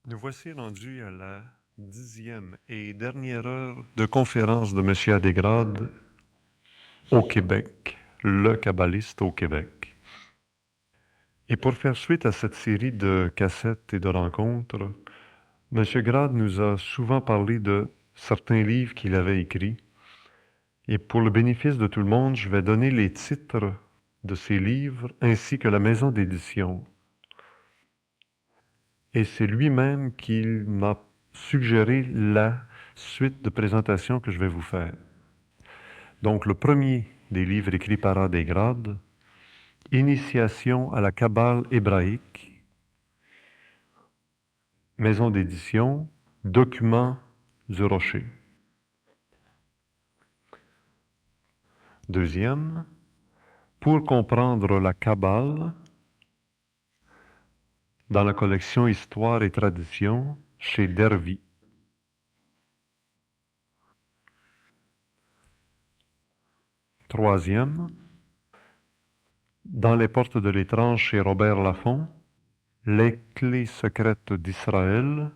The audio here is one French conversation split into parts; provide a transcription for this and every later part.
Nous voici rendus à la 10e et dernière heure de conférence de M. Adégrade au Québec, le kabbaliste au Québec. Et pour faire suite à cette série de cassettes et de rencontres, M. Grade nous a souvent parlé de certains livres qu'il avait écrits. Et pour le bénéfice de tout le monde, je vais donner les titres de ces livres ainsi que la maison d'édition. Et c'est lui-même qui m'a suggéré la suite de présentation que je vais vous faire. Donc, le premier des livres écrits par Adégrade, Initiation à la Kabbale hébraïque, maison d'édition, Documents du Rocher. Deuxième, Pour comprendre la Kabbale, dans la collection Histoire et Tradition, chez Dervy. Troisième, Dans les portes de l'étrange chez Robert Laffont, Les clés secrètes d'Israël.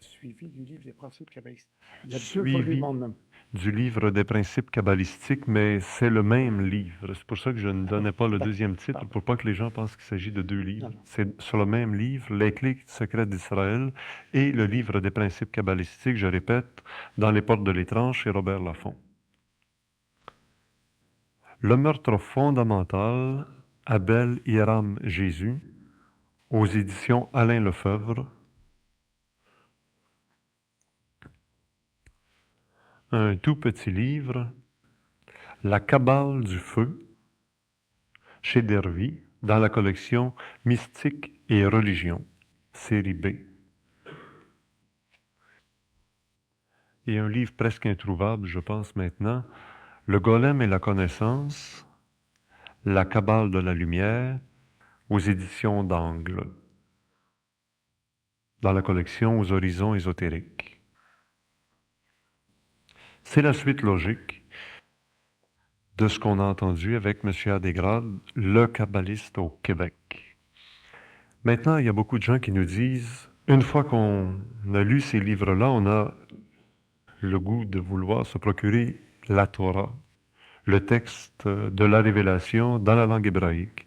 Suivi du livre des principes kabbalistiques. Il y a deux Suivi volumes en un. du livre des principes kabbalistiques, mais c'est le même livre. C'est pour ça que je ne donnais pas le deuxième titre, pour pas que les gens pensent qu'il s'agit de deux livres. Non. C'est sur le même livre, Les clés secrètes d'Israël, et le livre des principes kabbalistiques, je répète, Dans les portes de l'étrange chez Robert Laffont. Le meurtre fondamental, Abel Hiram Jésus, aux éditions Alain Lefebvre. Un tout petit livre, La Kabbale du feu, chez Dervy, dans la collection Mystique et religion, série B. Et un livre presque introuvable, je pense maintenant, Le Golem et la connaissance, La Kabbale de la lumière, aux éditions d'Angle, dans la collection Aux horizons ésotériques. C'est la suite logique de ce qu'on a entendu avec M. Adégrade, le kabbaliste au Québec. Maintenant, il y a beaucoup de gens qui nous disent, une fois qu'on a lu ces livres-là, on a le goût de vouloir se procurer la Torah, le texte de la Révélation dans la langue hébraïque.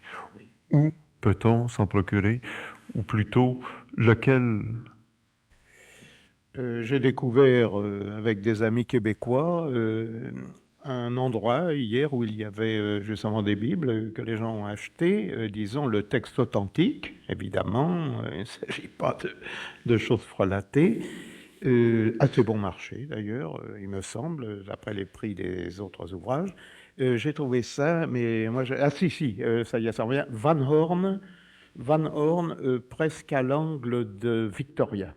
Où peut-on s'en procurer, ou plutôt lequel? J'ai découvert avec des amis québécois un endroit hier où il y avait justement des Bibles que les gens ont achetées, disons le texte authentique, évidemment, il ne s'agit pas de choses frelatées, assez bon marché d'ailleurs, il me semble, d'après les prix des autres ouvrages. J'ai trouvé ça, mais moi, ça y est, ça revient, Van Horn, presque à l'angle de Victoria.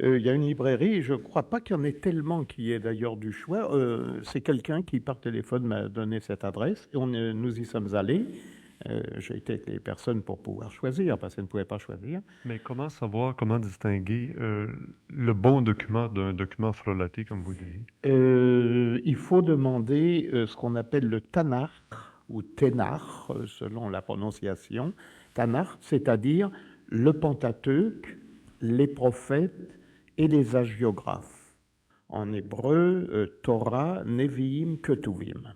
Il y a une librairie, je ne crois pas qu'il y en ait tellement qu'il y ait d'ailleurs du choix. C'est quelqu'un qui, par téléphone, m'a donné cette adresse et nous y sommes allés. J'ai été avec les personnes pour pouvoir choisir, parce qu'elles ne pouvaient pas choisir. Mais comment savoir, comment distinguer le bon document d'un document frelaté, comme vous dites? Il faut demander ce qu'on appelle le Tanakh, ou Ténach, selon la prononciation. Tanakh, c'est-à-dire le Pentateuque, les prophètes et les hagiographes. En hébreu, Torah, Nevi'im, Ketuvim.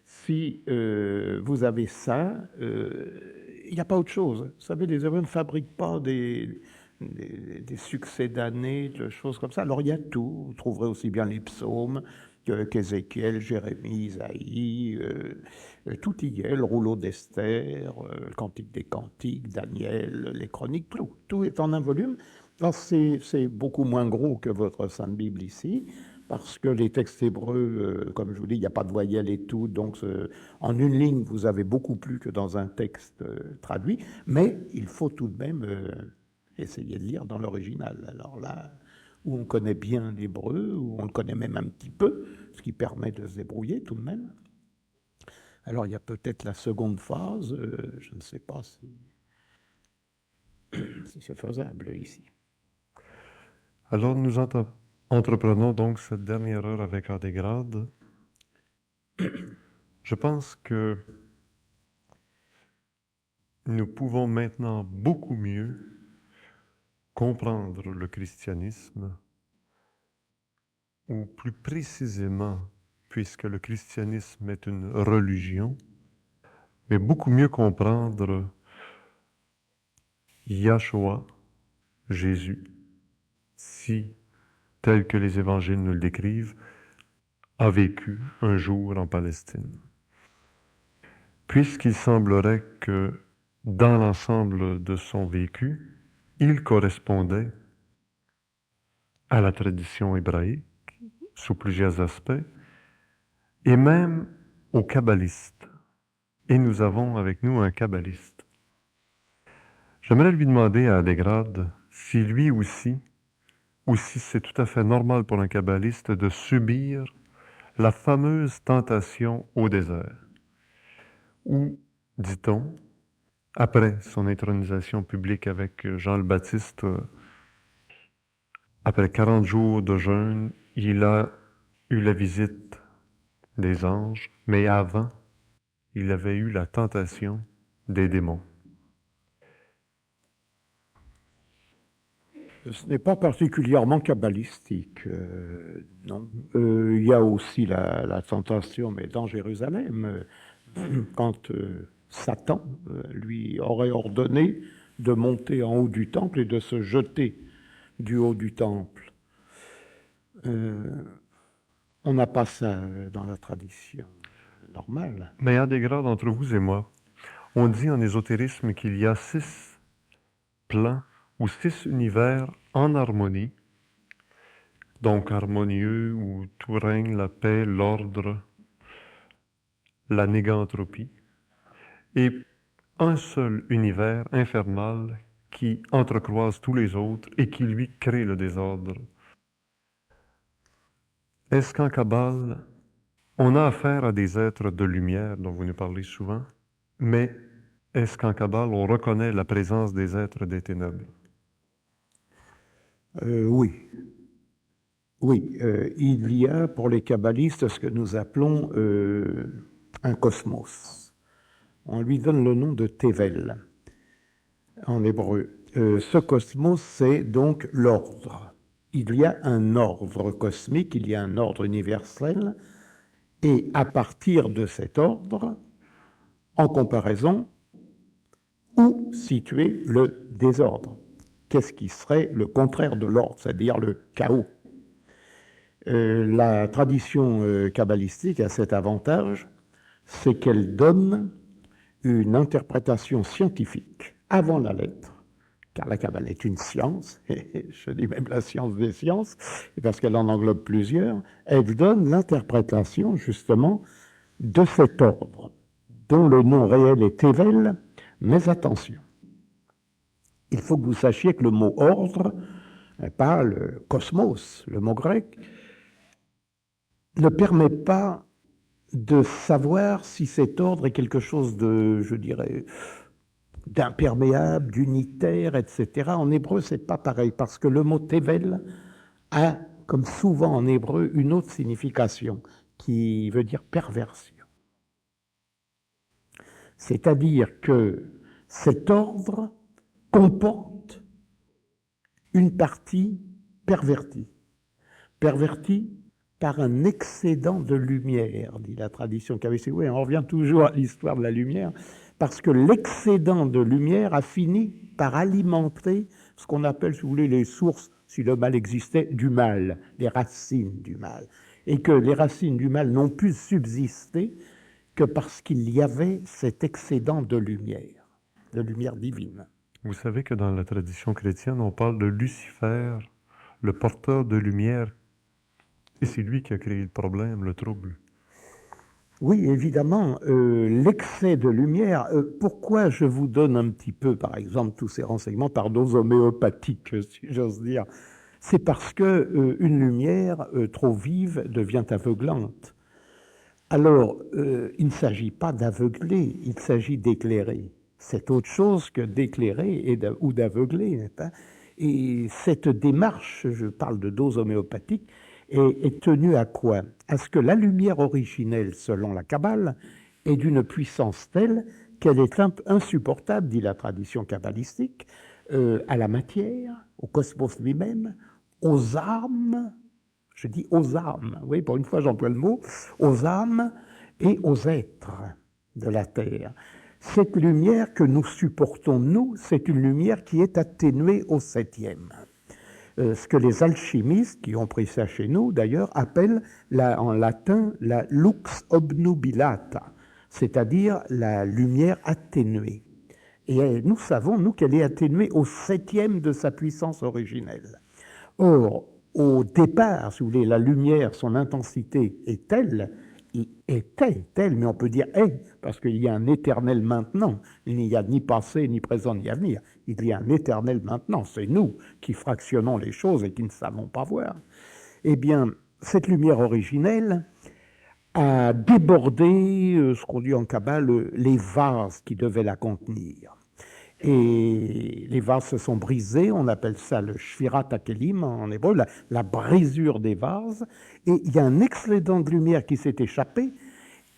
Si vous avez ça, il n'y a pas autre chose. Vous savez, les Hébreux ne fabriquent pas des succès d'années, de choses comme ça. Alors il y a tout. Vous trouverez aussi bien les psaumes qu'Ézéchiel, Jérémie, Isaïe, tout y est. Le rouleau d'Esther, le Cantique des Cantiques, Daniel, les Chroniques, tout est en un volume. Alors c'est beaucoup moins gros que votre Sainte Bible ici, parce que les textes hébreux, comme je vous dis, il n'y a pas de voyelles et tout, donc en une ligne, vous avez beaucoup plus que dans un texte traduit, mais il faut tout de même essayer de lire dans l'original. Alors là, où on connaît bien l'hébreu, où on le connaît même un petit peu, ce qui permet de se débrouiller tout de même. Alors il y a peut-être la seconde phase, je ne sais pas si c'est faisable ici. Alors, nous entreprenons donc cette dernière heure avec Adégrade. Je pense que nous pouvons maintenant beaucoup mieux comprendre le christianisme, ou plus précisément, puisque le christianisme est une religion, mais beaucoup mieux comprendre Yahshua, Jésus, si, tel que les évangiles nous le décrivent, a vécu un jour en Palestine. Puisqu'il semblerait que, dans l'ensemble de son vécu, il correspondait à la tradition hébraïque, sous plusieurs aspects, et même aux kabbalistes. Et nous avons avec nous un kabbaliste. J'aimerais lui demander à Adégrade si lui aussi, ou si c'est tout à fait normal pour un kabbaliste de subir la fameuse tentation au désert, où, dit-on, après son intronisation publique avec Jean le Baptiste, après 40 jours de jeûne, il a eu la visite des anges, mais avant, il avait eu la tentation des démons. Ce n'est pas particulièrement kabbalistique, non. Il y a aussi la tentation, mais dans Jérusalem, quand Satan lui aurait ordonné de monter en haut du temple et de se jeter du haut du temple. On n'a pas ça dans la tradition normale. Mais à des grades entre vous et moi, on dit en ésotérisme qu'il y a 6 plans ou 6 univers en harmonie, donc harmonieux, où tout règne, la paix, l'ordre, la négantropie, et un seul univers infernal qui entrecroise tous les autres et qui lui crée le désordre. Est-ce qu'en Kabbale, on a affaire à des êtres de lumière dont vous nous parlez souvent, mais est-ce qu'en Kabbale, on reconnaît la présence des êtres des ténèbres? Oui. Oui, il y a pour les kabbalistes ce que nous appelons un cosmos. On lui donne le nom de Tevel en hébreu. Ce cosmos, c'est donc l'ordre. Il y a un ordre cosmique, il y a un ordre universel, et à partir de cet ordre, en comparaison, où situer le désordre? Qu'est-ce qui serait le contraire de l'ordre, c'est-à-dire le chaos? La tradition kabbalistique a cet avantage, c'est qu'elle donne une interprétation scientifique avant la lettre, car la Kabbale est une science, et je dis même la science des sciences, parce qu'elle en englobe plusieurs. Elle donne l'interprétation justement de cet ordre, dont le nom réel est Tevel, mais attention, il faut que vous sachiez que le mot ordre, pas le cosmos, le mot grec, ne permet pas de savoir si cet ordre est quelque chose de, je dirais, d'imperméable, d'unitaire, etc. En hébreu, c'est pas pareil, parce que le mot tevel a, comme souvent en hébreu, une autre signification, qui veut dire perversion. C'est-à-dire que cet ordre comporte une partie pervertie. Pervertie par un excédent de lumière, dit la tradition kabbalistique. Oui, on revient toujours à l'histoire de la lumière, parce que l'excédent de lumière a fini par alimenter ce qu'on appelle, si vous voulez, les sources, si le mal existait, du mal, les racines du mal. Et que les racines du mal n'ont pu subsister que parce qu'il y avait cet excédent de lumière divine. Vous savez que dans la tradition chrétienne, on parle de Lucifer, le porteur de lumière, et c'est lui qui a créé le problème, le trouble. Oui, évidemment, l'excès de lumière, pourquoi je vous donne un petit peu, par exemple, tous ces renseignements par dose homéopathique, si j'ose dire, c'est parce que une lumière trop vive devient aveuglante. Alors, il ne s'agit pas d'aveugler, il s'agit d'éclairer. C'est autre chose que d'éclairer ou d'aveugler, n'est-ce pas? Et cette démarche, je parle de dose homéopathique, est tenue à quoi? À ce que la lumière originelle, selon la Kabbale, est d'une puissance telle qu'elle qu'elle est insupportable, dit la tradition kabbalistique, à la matière, au cosmos lui-même, aux âmes, je dis aux âmes, oui, pour une fois j'emploie le mot, aux âmes et aux êtres de la Terre. Cette lumière que nous supportons, nous, c'est une lumière qui est atténuée au septième. Ce que les alchimistes, qui ont pris ça chez nous d'ailleurs, appellent en latin la lux obnubilata, c'est-à-dire la lumière atténuée. Et nous savons, nous, qu'elle est atténuée au septième de sa puissance originelle. Or, au départ, si vous voulez, la lumière, son intensité est telle, était telle, mais on peut dire est, parce qu'il y a un éternel maintenant. Il n'y a ni passé, ni présent, ni avenir. Il y a un éternel maintenant. C'est nous qui fractionnons les choses et qui ne savons pas voir. Eh bien, cette lumière originelle a débordé, ce qu'on dit en Kabbale, les vases qui devaient la contenir. Et les vases se sont brisés, on appelle ça le shvirat hakelim en hébreu, la brisure des vases. Et il y a un excédent de lumière qui s'est échappé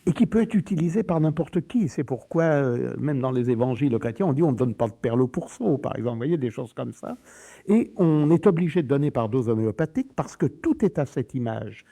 et qui peut être utilisé par n'importe qui. C'est pourquoi, même dans les évangiles chrétiens, on dit on ne donne pas de perles au pourceau, par exemple. Vous voyez, des choses comme ça. Et on est obligé de donner par dose homéopathique parce que tout est à cette image.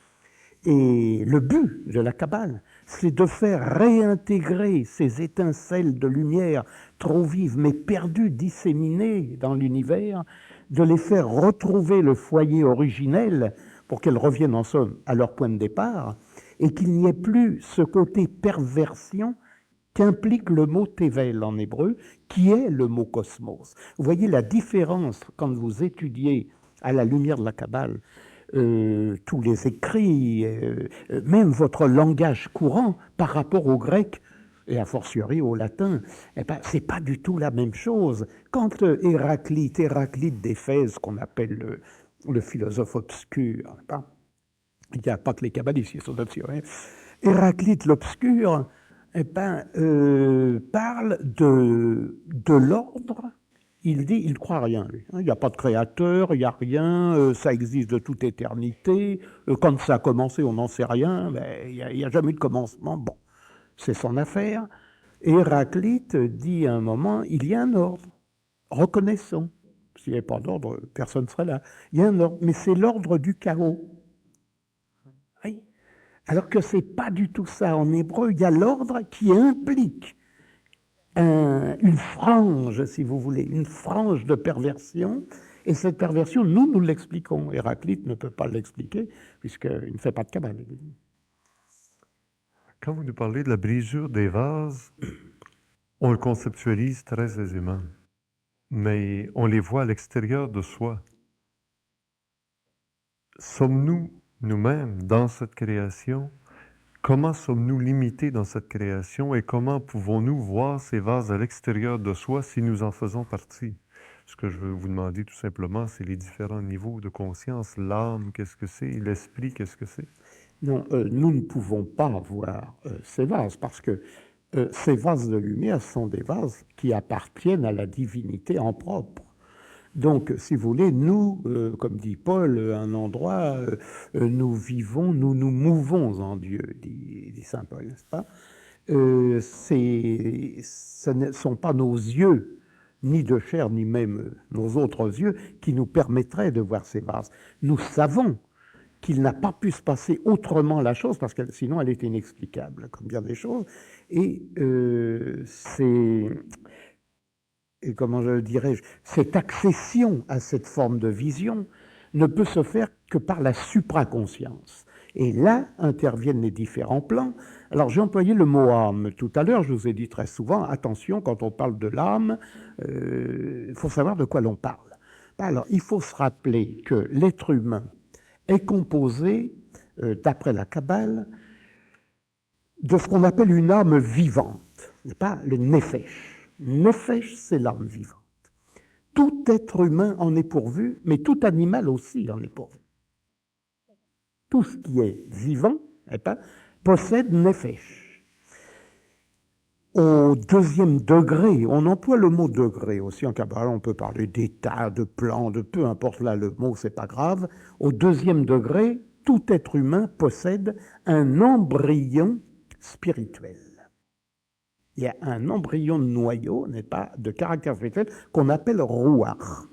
Et le but de la Kabbale, c'est de faire réintégrer ces étincelles de lumière trop vives, mais perdues, disséminées dans l'univers, de les faire retrouver le foyer originel pour qu'elles reviennent en somme à leur point de départ, et qu'il n'y ait plus ce côté perversion qu'implique le mot tevel en hébreu, qui est le mot cosmos. Vous voyez la différence quand vous étudiez à la lumière de la Kabbale tous les écrits, même votre langage courant par rapport au grec et a fortiori au latin, eh ben, c'est pas du tout la même chose. Quand Héraclite d'Éphèse, qu'on appelle le philosophe obscur, il n'y a pas que les kabbalistes qui sont obscurs, hein, Héraclite l'obscur, eh ben, parle de l'ordre. Il dit, il ne croit à rien, lui. Il n'y a pas de créateur, il n'y a rien, ça existe de toute éternité. Quand ça a commencé, on n'en sait rien, mais il n'y a jamais eu de commencement. Bon, c'est son affaire. Et Héraclite dit à un moment, il y a un ordre, reconnaissons. S'il n'y avait pas d'ordre, personne ne serait là. Il y a un ordre, mais c'est l'ordre du chaos. Oui. Alors que ce n'est pas du tout ça. En hébreu, il y a l'ordre qui implique une frange, si vous voulez, une frange de perversion. Et cette perversion, nous l'expliquons. Héraclite ne peut pas l'expliquer, puisqu'il ne fait pas de Kabbale. Quand vous nous parlez de la brisure des vases, on le conceptualise très aisément, mais on les voit à l'extérieur de soi. Sommes-nous, nous-mêmes, dans cette création? Comment sommes-nous limités dans cette création et comment pouvons-nous voir ces vases à l'extérieur de soi si nous en faisons partie? Ce que je veux vous demander tout simplement, c'est les différents niveaux de conscience. L'âme, qu'est-ce que c'est? L'esprit, qu'est-ce que c'est? Non, nous ne pouvons pas voir ces vases parce que ces vases de lumière sont des vases qui appartiennent à la divinité en propre. Donc, si vous voulez, nous, comme dit Paul, un endroit, nous vivons, nous nous mouvons en Dieu, dit saint Paul, n'est-ce pas? Ce ne sont pas nos yeux, ni de chair, ni même nos autres yeux, qui nous permettraient de voir ces vases. Nous savons qu'il n'a pas pu se passer autrement la chose, parce que sinon elle est inexplicable, comme bien des choses. Et et comment je dirais-je, cette accession à cette forme de vision ne peut se faire que par la supraconscience. Et là interviennent les différents plans. Alors j'ai employé le mot âme tout à l'heure, je vous ai dit très souvent, attention, quand on parle de l'âme, il faut savoir de quoi l'on parle. Alors il faut se rappeler que l'être humain est composé, d'après la Kabbale, de ce qu'on appelle une âme vivante, n'est pas le nefesh. Nefesh, c'est l'âme vivante. Tout être humain en est pourvu, mais tout animal aussi en est pourvu. Tout ce qui est vivant, possède nefesh. Au deuxième degré, on emploie le mot degré aussi en Kabbale, on peut parler d'état, de plan, de peu importe là le mot, c'est pas grave. Au deuxième degré, tout être humain possède un embryon spirituel. il y a un embryon de noyau, n'est pas, de caractère spirituel, qu'on appelle Ruach.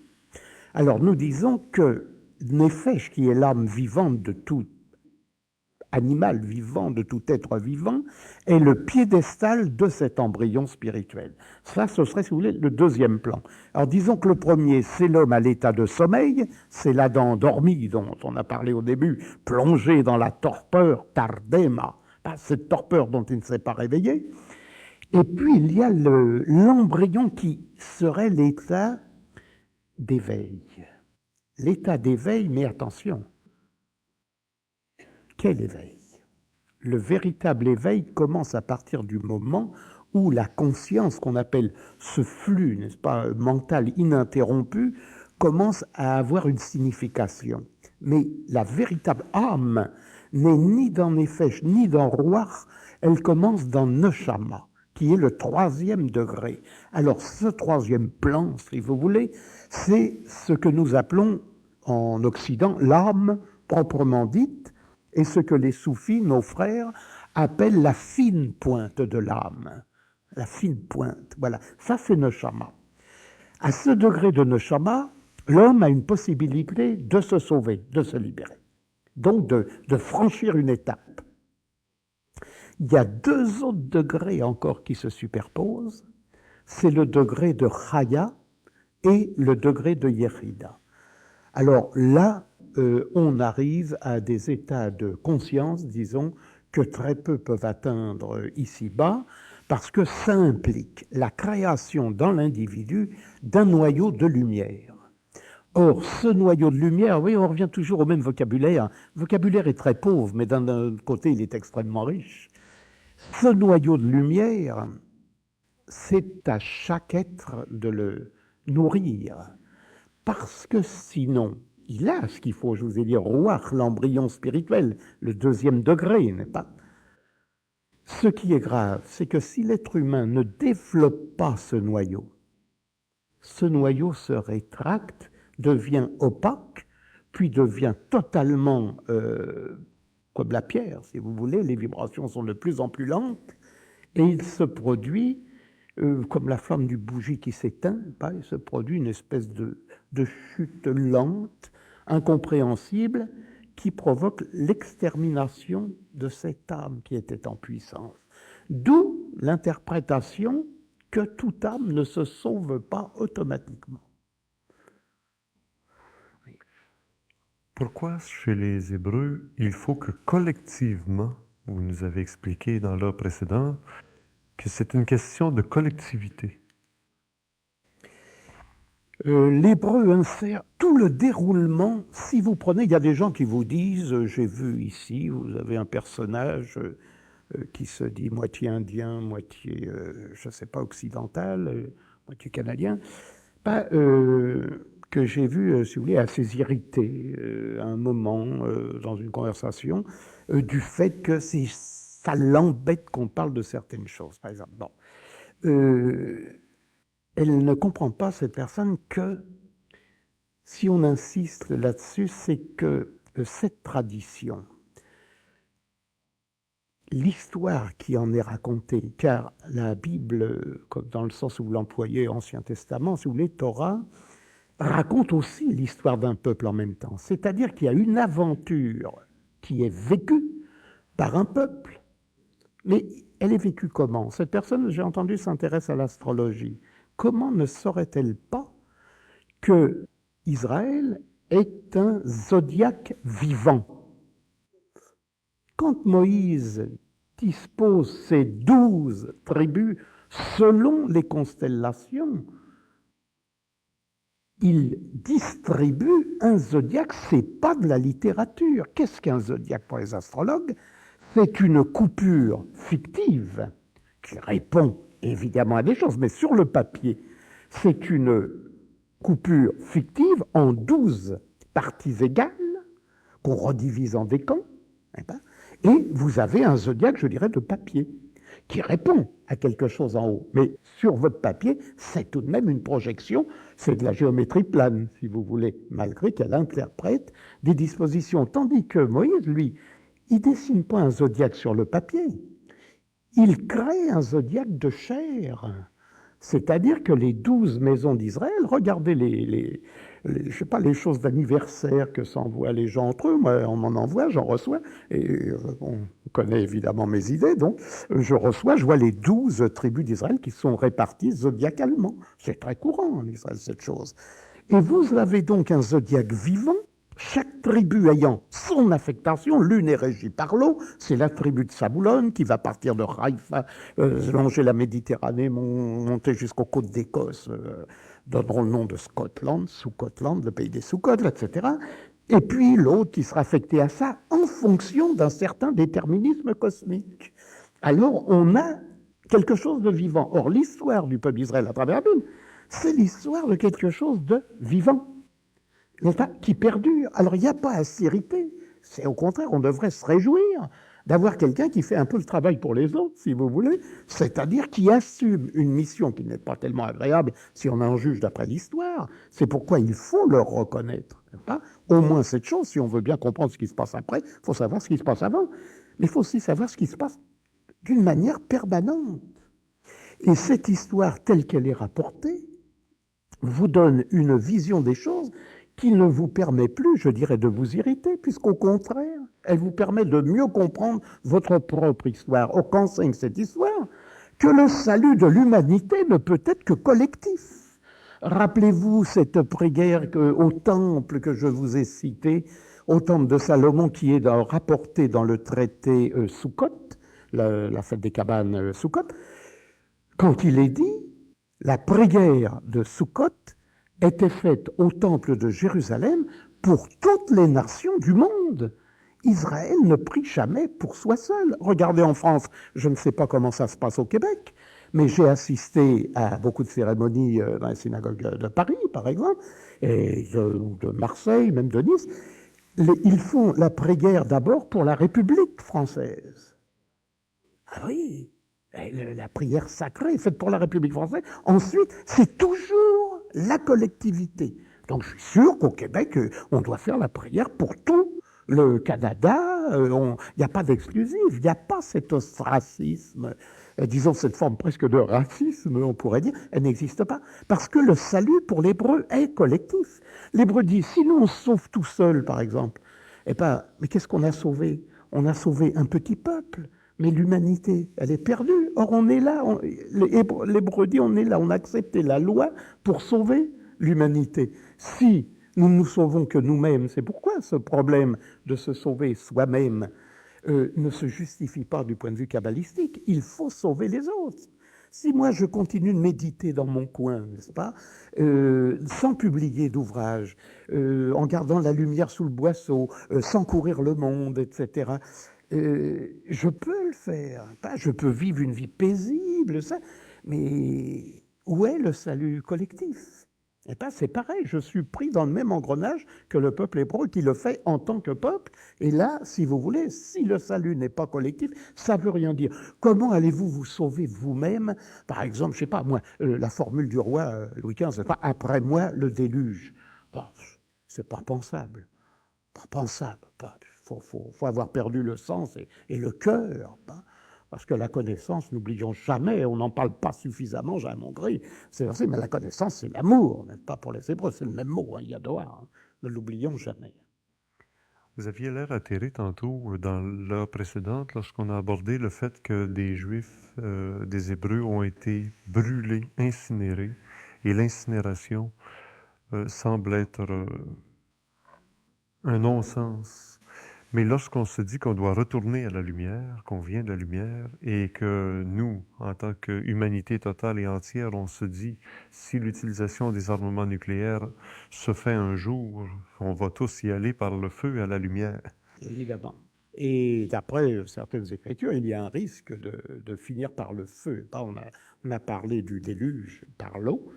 Alors nous disons que Nefesh, qui est l'âme vivante de tout animal vivant, de tout être vivant, est le piédestal de cet embryon spirituel. Ça, ce serait, si vous voulez, le deuxième plan. Alors disons que le premier, c'est l'homme à l'état de sommeil, c'est l'Adam dormi dont on a parlé au début, plongé dans la torpeur, tardema, cette torpeur dont il ne s'est pas réveillé. Et puis il y a l'embryon qui serait l'état d'éveil. L'état d'éveil, mais attention, quel éveil? Le véritable éveil commence à partir du moment où la conscience, qu'on appelle ce flux, n'est-ce pas, mental ininterrompu, commence à avoir une signification. Mais la véritable âme n'est ni dans Nefesh, ni dans Ruach, elle commence dans Neshama, qui est le troisième degré. Alors ce troisième plan, si vous voulez, c'est ce que nous appelons en Occident l'âme proprement dite, et ce que les soufis, nos frères, appellent la fine pointe de l'âme. La fine pointe, voilà. Ça, c'est Neshama. À ce degré de Neshama, l'homme a une possibilité de se sauver, de se libérer. Donc, de franchir une étape. Il y a deux autres degrés encore qui se superposent. C'est le degré de Chaya et le degré de Yerida. Alors là, on arrive à des états de conscience, disons, que très peu peuvent atteindre ici-bas, parce que ça implique la création dans l'individu d'un noyau de lumière. Or, ce noyau de lumière, oui, on revient toujours au même vocabulaire. Le vocabulaire est très pauvre, mais d'un autre côté, il est extrêmement riche. Ce noyau de lumière, c'est à chaque être de le nourrir, parce que sinon, il a ce qu'il faut, je vous ai dit, Ruach, l'embryon spirituel, le deuxième degré, n'est-ce pas? Ce qui est grave, c'est que si l'être humain ne développe pas ce noyau se rétracte, devient opaque, puis devient totalement comme la pierre, si vous voulez, les vibrations sont de plus en plus lentes, et il se produit, comme la flamme du bougie qui s'éteint, il se produit une espèce de chute lente, incompréhensible, qui provoque l'extermination de cette âme qui était en puissance. D'où l'interprétation que toute âme ne se sauve pas automatiquement. Oui. Pourquoi chez les Hébreux, il faut que collectivement, vous nous avez expliqué dans l'heure précédente, que c'est une question de collectivité? L'hébreu insère tout le déroulement. Si vous prenez, il y a des gens qui vous disent, j'ai vu ici, vous avez un personnage qui se dit moitié indien, moitié, je ne sais pas, occidental, moitié canadien, que j'ai vu, si vous voulez, assez irrité à un moment dans une conversation, du fait que ça l'embête qu'on parle de certaines choses, par exemple. Bon. Elle ne comprend pas, cette personne, que si on insiste là-dessus, c'est que cette tradition, l'histoire qui en est racontée, car la Bible, comme dans le sens où vous l'employez, Ancien Testament, si vous voulez, Torah, raconte aussi l'histoire d'un peuple en même temps. C'est-à-dire qu'il y a une aventure qui est vécue par un peuple, mais elle est vécue comment? Cette personne, j'ai entendu, s'intéresse à l'astrologie. Comment ne saurait-elle pas que Israël est un zodiaque vivant? Quand Moïse dispose ses 12 tribus selon les constellations, il distribue un zodiaque, c'est pas de la littérature. Qu'est-ce qu'un zodiaque pour les astrologues? C'est une coupure fictive qui répond évidemment à des choses, mais sur le papier, c'est une coupure fictive en 12 parties égales qu'on redivise en décans, et vous avez un zodiaque, je dirais, de papier, qui répond à quelque chose en haut. Mais sur votre papier, c'est tout de même une projection, c'est de la géométrie plane, si vous voulez, malgré qu'elle interprète des dispositions. Tandis que Moïse, lui, il ne dessine pas un zodiaque sur le papier. il crée un zodiaque de chair. C'est-à-dire que les 12 maisons d'Israël, regardez je sais pas, les choses d'anniversaire que s'envoient les gens entre eux. Moi, on m'en envoie, j'en reçois. Et on connaît évidemment mes idées, donc je reçois, je vois les 12 tribus d'Israël qui sont réparties zodiacalement. C'est très courant en Israël, cette chose. Et vous avez donc un zodiaque vivant, chaque tribu ayant son affectation. L'une est régie par l'eau, c'est la tribu de Saboulon qui va partir de Haïfa, longer la Méditerranée, monter jusqu'aux côtes d'Écosse, donneront le nom de Scotland, Sous-Cotland, le pays des Sous-Côtes, etc. Et puis l'autre qui sera affecté à ça en fonction d'un certain déterminisme cosmique. Alors on a quelque chose de vivant. Or, l'histoire du peuple d'Israël à travers la Bible, c'est l'histoire de quelque chose de vivant, n'est-ce pas, qui perdure. Alors, il n'y a pas à s'irriter. C'est au contraire, on devrait se réjouir d'avoir quelqu'un qui fait un peu le travail pour les autres, si vous voulez, c'est-à-dire qui assume une mission qui n'est pas tellement agréable si on en juge d'après l'histoire. C'est pourquoi il faut le reconnaître, n'est-ce pas ? Au moins cette chose, si on veut bien comprendre ce qui se passe après, il faut savoir ce qui se passe avant. Mais il faut aussi savoir ce qui se passe d'une manière permanente. Et cette histoire telle qu'elle est rapportée vous donne une vision des choses qui ne vous permet plus, je dirais, de vous irriter, puisqu'au contraire, elle vous permet de mieux comprendre votre propre histoire. Or, qu'enseigne cette histoire ? Que le salut de l'humanité ne peut être que collectif. Rappelez-vous cette prière au temple que je vous ai cité, au temple de Salomon, qui est rapporté dans le traité Sukkot, la fête des cabanes Sukkot, quand il est dit, la prière de Sukkot était faite au temple de Jérusalem pour toutes les nations du monde. Israël ne prie jamais pour soi seul. Regardez en France, je ne sais pas comment ça se passe au Québec, mais j'ai assisté à beaucoup de cérémonies dans les synagogues de Paris, par exemple, et de Marseille, même de Nice. Ils font la prière d'abord pour la République française. Ah oui, la prière sacrée est faite pour la République française. Ensuite, c'est toujours la collectivité. Donc je suis sûr qu'au Québec, on doit faire la prière pour tout le Canada. Il n'y a pas d'exclusif, il n'y a pas cet ostracisme, disons cette forme presque de racisme, on pourrait dire, elle n'existe pas. Parce que le salut pour l'hébreu est collectif. L'hébreu dit, si nous on se sauve tout seul, par exemple, eh ben, mais qu'est-ce qu'on a sauvé ? On a sauvé un petit peuple. Mais l'humanité, elle est perdue. Or, on est là, l'hébreu dit, on est là, on a accepté la loi pour sauver l'humanité. Si nous ne nous sauvons que nous-mêmes, c'est pourquoi ce problème de se sauver soi-même ne se justifie pas du point de vue kabbalistique. Il faut sauver les autres. Si moi je continue de méditer dans mon coin, n'est-ce pas, sans publier d'ouvrage, en gardant la lumière sous le boisseau, sans courir le monde, etc., je peux le faire, je peux vivre une vie paisible, ça, mais où est le salut collectif ? Et pas, c'est pareil, je suis pris dans le même engrenage que le peuple hébreu qui le fait en tant que peuple. Et là, si vous voulez, si le salut n'est pas collectif, ça ne veut rien dire. Comment allez-vous vous sauver vous-même ? Par exemple, je ne sais pas, moi, la formule du roi Louis XV, c'est pas « après moi, le déluge ». Bon, c'est pas pensable. Pas pensable. Faut avoir perdu le sens et le cœur. Parce que la connaissance, n'oublions jamais, on n'en parle pas suffisamment, j'ai à mon gré, c'est vrai, mais la connaissance, c'est l'amour, n'est-ce pas, pour les Hébreux, c'est le même mot, Yadoa, ne l'oublions jamais. Vous aviez l'air atterré tantôt dans l'heure précédente lorsqu'on a abordé le fait que des Juifs, des Hébreux ont été brûlés, incinérés, et l'incinération semble être un non-sens. Mais lorsqu'on se dit qu'on doit retourner à la lumière, qu'on vient de la lumière, et que nous, en tant qu'humanité totale et entière, on se dit, si l'utilisation des armements nucléaires se fait un jour, on va tous y aller par le feu à la lumière. Évidemment. Et d'après certaines écritures, il y a un risque de finir par le feu. On a parlé du déluge par l'eau,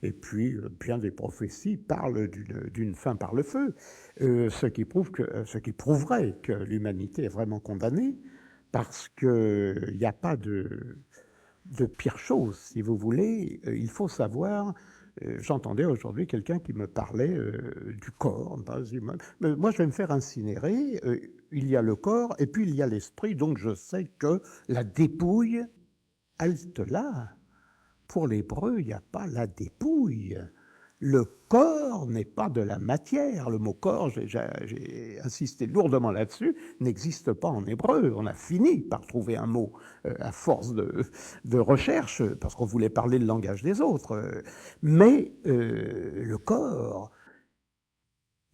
et puis bien des prophéties parlent d'une fin par le feu, ce qui prouverait que l'humanité est vraiment condamnée, parce qu'il n'y a pas de pire chose, si vous voulez. Il faut savoir J'entendais aujourd'hui quelqu'un qui me parlait du corps. Mais moi, je vais me faire incinérer. Il y a le corps et puis il y a l'esprit. Donc, je sais que la dépouille, halte là. Pour l'hébreu, il n'y a pas la dépouille. Le corps n'est pas de la matière. Le mot corps, j'ai insisté lourdement là-dessus, n'existe pas en hébreu. On a fini par trouver un mot à force de recherche, parce qu'on voulait parler le langage des autres. Mais le corps,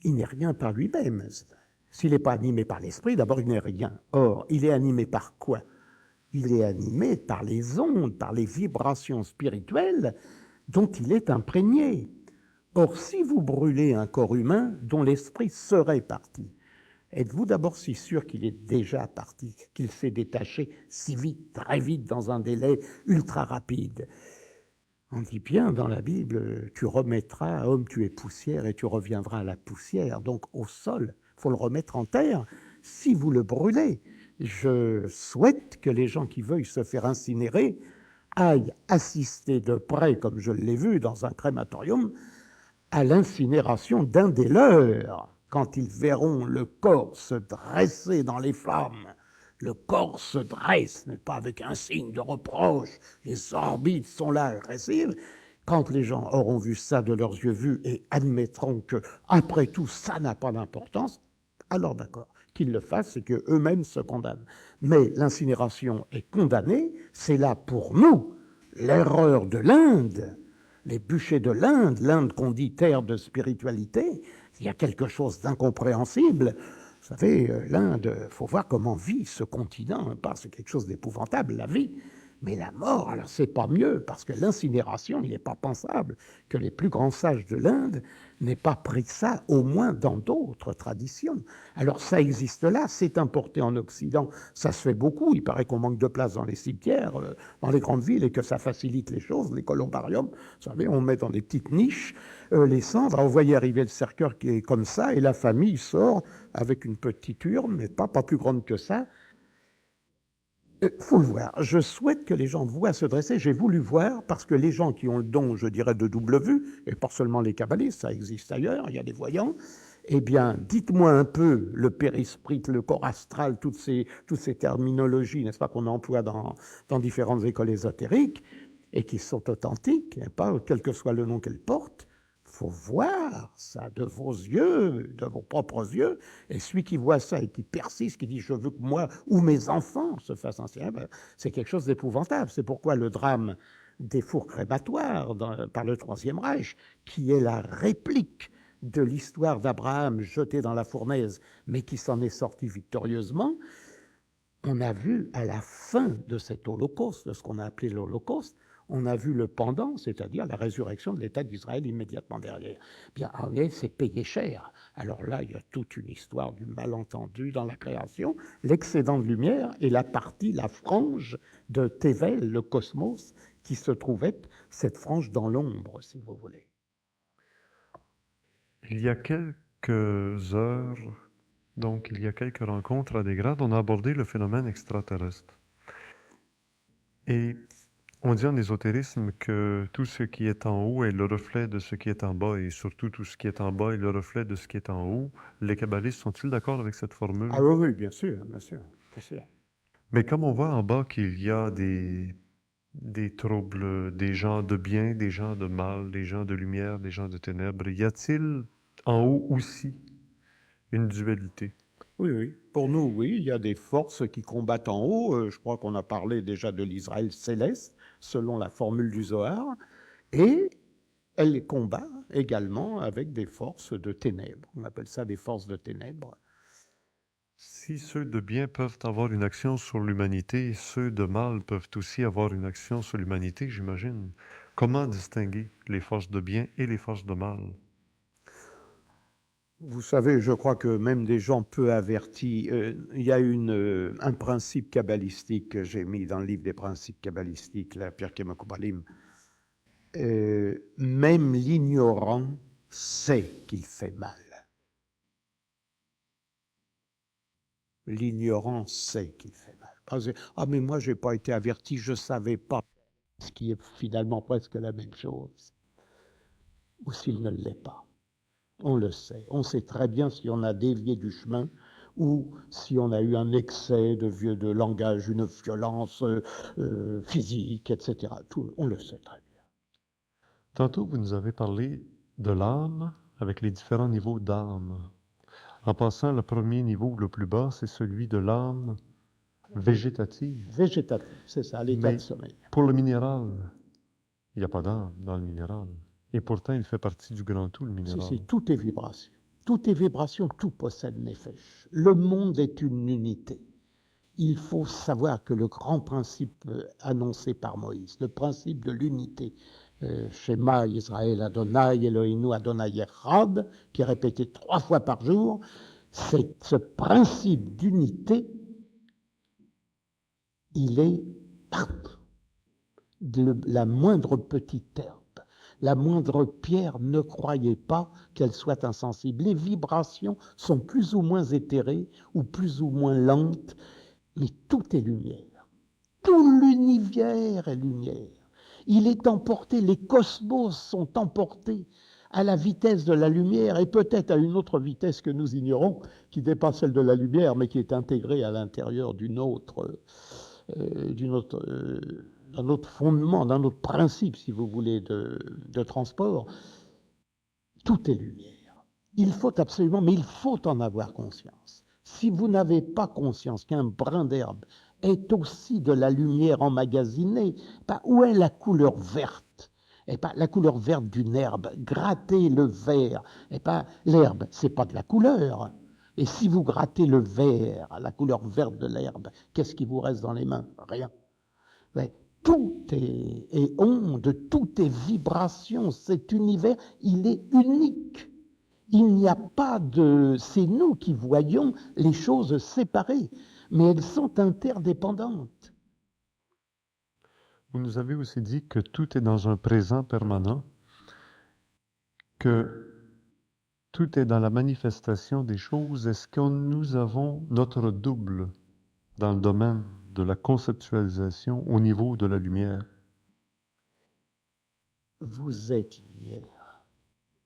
il n'est rien par lui-même. S'il n'est pas animé par l'esprit, d'abord, il n'est rien. Or, il est animé par quoi? Il est animé par les ondes, par les vibrations spirituelles dont il est imprégné. Or, si vous brûlez un corps humain dont l'esprit serait parti, êtes-vous d'abord si sûr qu'il est déjà parti, qu'il s'est détaché si vite, très vite, dans un délai ultra rapide? On dit bien dans la Bible, tu remettras, homme, tu es poussière et tu reviendras à la poussière, donc au sol, il faut le remettre en terre. Si vous le brûlez, je souhaite que les gens qui veuillent se faire incinérer aillent assister de près, comme je l'ai vu dans un crématorium, à l'incinération d'un des leurs. Quand ils verront le corps se dresser dans les flammes, le corps se dresse, n'est pas avec un signe de reproche, les orbites sont là agressives. Quand les gens auront vu ça de leurs yeux vus et admettront que, après tout, ça n'a pas d'importance, alors d'accord, qu'ils le fassent et qu'eux-mêmes se condamnent. Mais l'incinération est condamnée, c'est là pour nous l'erreur de l'Inde, les bûchers de l'Inde, l'Inde qu'on dit terre de spiritualité, il y a quelque chose d'incompréhensible. Vous savez, l'Inde, il faut voir comment vit ce continent, c'est quelque chose d'épouvantable, la vie. Mais la mort, alors c'est pas mieux, parce que l'incinération, il n'est pas pensable que les plus grands sages de l'Inde n'aient pas pris ça, au moins dans d'autres traditions. Alors ça existe là, c'est importé en Occident, ça se fait beaucoup, il paraît qu'on manque de place dans les cimetières, dans les grandes villes, et que ça facilite les choses, les columbariums, vous savez, on met dans des petites niches les cendres, on voyait arriver le cercueil qui est comme ça, et la famille sort avec une petite urne, mais pas plus grande que ça. Faut le voir. Je souhaite que les gens voient se dresser. J'ai voulu voir parce que les gens qui ont le don, je dirais, de double vue, et pas seulement les kabbalistes, ça existe ailleurs, il y a des voyants, eh bien, dites-moi un peu le périsprit, le corps astral, toutes ces terminologies, n'est-ce pas, qu'on emploie dans différentes écoles ésotériques et qui sont authentiques, n'est pas, quel que soit le nom qu'elles portent. Faut voir ça de vos yeux, de vos propres yeux, et celui qui voit ça et qui persiste, qui dit « je veux que moi ou mes enfants se fassent anciens », c'est quelque chose d'épouvantable. C'est pourquoi le drame des fours crématoires par le Troisième Reich, qui est la réplique de l'histoire d'Abraham jeté dans la fournaise, mais qui s'en est sorti victorieusement, on a vu à la fin de cet holocauste, de ce qu'on a appelé l'holocauste, on a vu le pendant, c'est-à-dire la résurrection de l'État d'Israël immédiatement derrière. Bien, en réalité, c'est payé cher. Alors là, il y a toute une histoire du malentendu dans la création, l'excédent de lumière et la partie, la frange de Tével, le cosmos, qui se trouvait cette frange dans l'ombre, si vous voulez. Il y a quelques heures, donc il y a quelques rencontres à des grades, on a abordé le phénomène extraterrestre. Et on dit en ésotérisme que tout ce qui est en haut est le reflet de ce qui est en bas, et surtout tout ce qui est en bas est le reflet de ce qui est en haut. Les kabbalistes sont-ils d'accord avec cette formule? Ah oui, bien sûr, bien sûr, bien sûr. Mais comme on voit en bas qu'il y a des troubles, des gens de bien, des gens de mal, des gens de lumière, des gens de ténèbres, y a-t-il en haut aussi une dualité? Oui, oui. Pour nous, oui, il y a des forces qui combattent en haut. Je crois qu'on a parlé déjà de l'Israël céleste, selon la formule du Zohar. Et elle combat également avec des forces de ténèbres. On appelle ça des forces de ténèbres. Si ceux de bien peuvent avoir une action sur l'humanité, ceux de mal peuvent aussi avoir une action sur l'humanité, j'imagine. Comment distinguer les forces de bien et les forces de mal? Vous savez, je crois que même des gens peu avertis, il y a un principe kabbalistique que j'ai mis dans le livre des principes kabbalistiques, la Pirkei Mekubalim. Même l'ignorant sait qu'il fait mal. L'ignorant sait qu'il fait mal. Ah, mais moi, je n'ai pas été averti, je ne savais pas, ce qui est finalement presque la même chose. ou s'il ne l'est pas. On le sait. On sait très bien si on a dévié du chemin ou si on a eu un excès de langage, une violence physique, etc. Tout, on le sait très bien. Tantôt, vous nous avez parlé de l'âme avec les différents niveaux d'âme. En passant, le premier niveau, le plus bas, c'est celui de l'âme végétative. Végétatif, c'est ça, l'état de Mais sommeil. pour le minéral, il n'y a pas d'âme dans le minéral. Et pourtant, il fait partie du grand tout, le minéral. Si, tout est vibration. Tout est vibration, tout possède nefesh. Le monde est une unité. Il faut savoir que le grand principe annoncé par Moïse, le principe de l'unité, Shema Israël Adonai Eloheinu Adonai Echad, qui est répété 3 fois par jour, c'est ce principe d'unité, il est partout. La moindre petite herbe, la moindre pierre, ne croyez pas qu'elle soit insensible. Les vibrations sont plus ou moins éthérées ou plus ou moins lentes, mais tout est lumière. Tout l'univers est lumière. Il est emporté, les cosmos sont emportés à la vitesse de la lumière et peut-être à une autre vitesse que nous ignorons, qui dépasse celle de la lumière, mais qui est intégrée à l'intérieur d'un autre fondement, d'un autre principe, si vous voulez, de transport. Tout est lumière. Il faut absolument, mais il faut en avoir conscience. Si vous n'avez pas conscience qu'un brin d'herbe est aussi de la lumière emmagasinée, où est la couleur verte? La couleur verte d'une herbe, grattez le vert. L'herbe, c'est pas de la couleur. Et si vous grattez le vert, la couleur verte de l'herbe, qu'est-ce qui vous reste dans les mains? Rien. Ouais. Tout est onde, tout est vibration. Cet univers, il est unique. Il n'y a pas de... C'est nous qui voyons les choses séparées, mais elles sont interdépendantes. Vous nous avez aussi dit que tout est dans un présent permanent, que tout est dans la manifestation des choses. Est-ce que nous avons notre double dans le domaine de la conceptualisation au niveau de la lumière? Vous êtes lumière.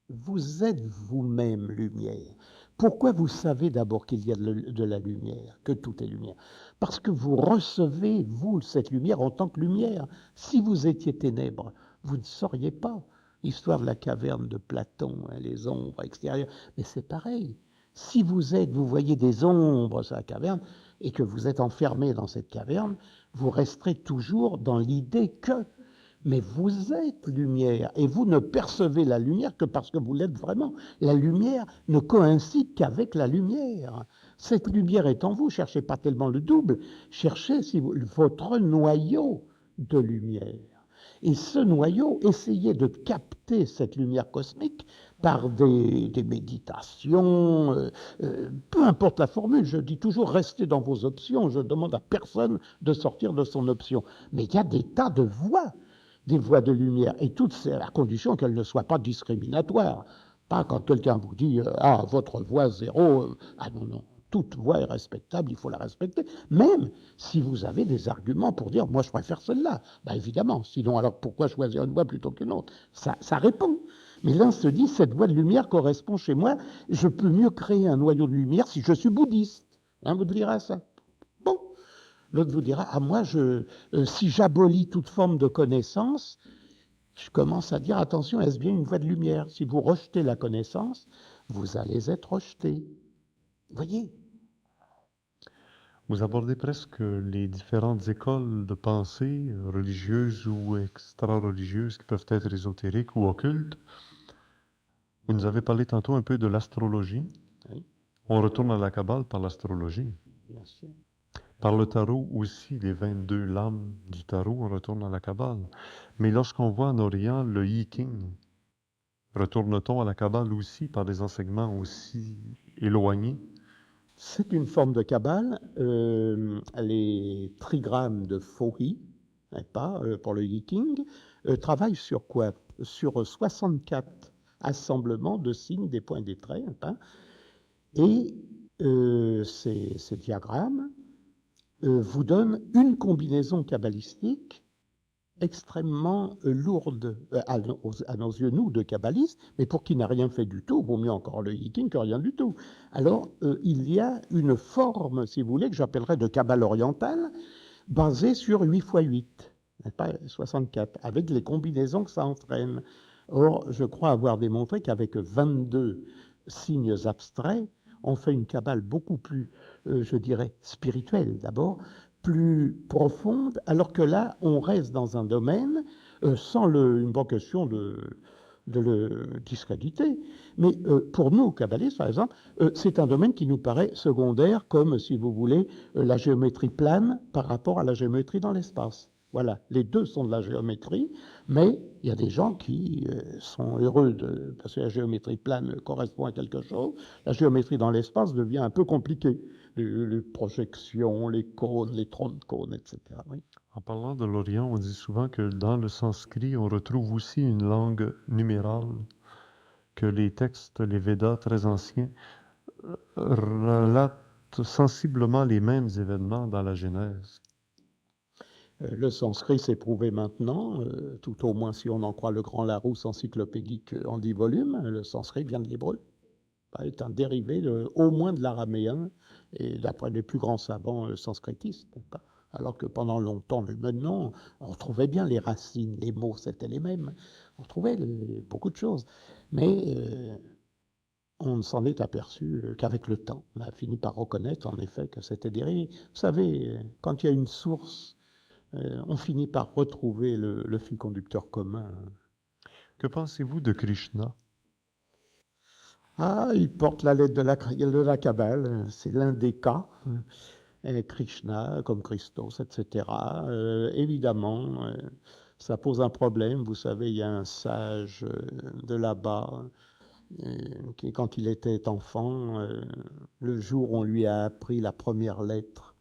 Vous êtes vous-même lumière. Pourquoi vous savez d'abord qu'il y a de la lumière, que tout est lumière? Parce que vous recevez, vous, cette lumière en tant que lumière. Si vous étiez ténèbres, vous ne sauriez pas. L'histoire de la caverne de Platon, les ombres extérieures, mais c'est pareil. Si vous voyez des ombres sur la caverne et que vous êtes enfermé dans cette caverne, vous resterez toujours dans l'idée que mais vous êtes lumière et vous ne percevez la lumière que parce que vous l'êtes vraiment. La lumière ne coïncide qu'avec la lumière. Cette lumière est en vous, cherchez pas tellement le double, cherchez votre noyau de lumière. Et ce noyau, essayez de capter cette lumière cosmique par des méditations, peu importe la formule, je dis toujours restez dans vos options, je demande à personne de sortir de son option. Mais il y a des tas de voies, des voies de lumière, et toutes c'est à condition qu'elles ne soient pas discriminatoires. Pas quand quelqu'un vous dit ah votre voix zéro, ah non non, toute voix est respectable, il faut la respecter. Même si vous avez des arguments pour dire moi je préfère celle-là, ben évidemment. Sinon alors pourquoi choisir une voix plutôt qu'une autre? Ça répond. Mais l'un se dit cette voie de lumière correspond chez moi. Je peux mieux créer un noyau de lumière si je suis bouddhiste. Hein, vous direz ça. Bon. L'autre vous dira, ah moi, si j'abolis toute forme de connaissance, je commence à dire, attention, est-ce bien une voie de lumière? Si vous rejetez la connaissance, vous allez être rejeté. Vous voyez? Vous abordez presque les différentes écoles de pensée, religieuses ou extra-religieuses, qui peuvent être ésotériques ou occultes. Vous nous avez parlé tantôt un peu de l'astrologie. Oui. On retourne à la Kabbale par l'astrologie. Bien sûr. Par le tarot aussi, les 22 lames du tarot, on retourne à la Kabbale. Mais lorsqu'on voit en Orient le Yi-King, retourne-t-on à la Kabbale aussi par des enseignements aussi éloignés? C'est une forme de Kabbale. Les trigrammes de Fori, pour le Yiking, travaillent sur quoi? Sur 64 assemblements de signes, des points, des traits. Et ces diagrammes vous donnent une combinaison kabbalistique extrêmement lourde à nos yeux, nous, de kabbalistes, mais pour qui n'a rien fait du tout, vaut mieux encore le yiking que rien du tout. Alors, il y a une forme, si vous voulez, que j'appellerais de kabbale orientale, basée sur 8 x 8, pas 64, avec les combinaisons que ça entraîne. Or, je crois avoir démontré qu'avec 22 signes abstraits, on fait une kabbale beaucoup plus, je dirais, spirituelle d'abord, plus profonde, alors que là, on reste dans un domaine sans une vocation de le discréditer. Mais pour nous, kabbalistes, par exemple, c'est un domaine qui nous paraît secondaire, comme, si vous voulez, la géométrie plane par rapport à la géométrie dans l'espace. Voilà, les deux sont de la géométrie, mais il y a des gens qui sont heureux parce que la géométrie plane correspond à quelque chose. La géométrie dans l'espace devient un peu compliquée. Les projections, les cônes, les troncs de cônes, etc. Oui. En parlant de l'Orient, on dit souvent que dans le sanskrit, on retrouve aussi une langue numérale, que les textes, les Védas très anciens, relatent sensiblement les mêmes événements dans la Genèse. Le sanskrit s'est prouvé maintenant, tout au moins si on en croit le grand Larousse encyclopédique en 10 volumes, le sanskrit vient de l'hébreu. Est un dérivé au moins de l'araméen, et d'après les plus grands savants sanskritistes. Alors que pendant longtemps, mais maintenant, on retrouvait bien les racines, les mots, c'était les mêmes. On retrouvait beaucoup de choses. Mais on ne s'en est aperçu qu'avec le temps. On a fini par reconnaître, en effet, que c'était dérivé. Vous savez, quand il y a une source, on finit par retrouver le fil conducteur commun. Que pensez-vous de Krishna? Ah, il porte la lettre de la Kabbale, c'est l'un des cas. Krishna, comme Christos, etc. Évidemment, ça pose un problème. Vous savez, il y a un sage de là-bas qui, quand il était enfant, le jour où on lui a appris la première lettre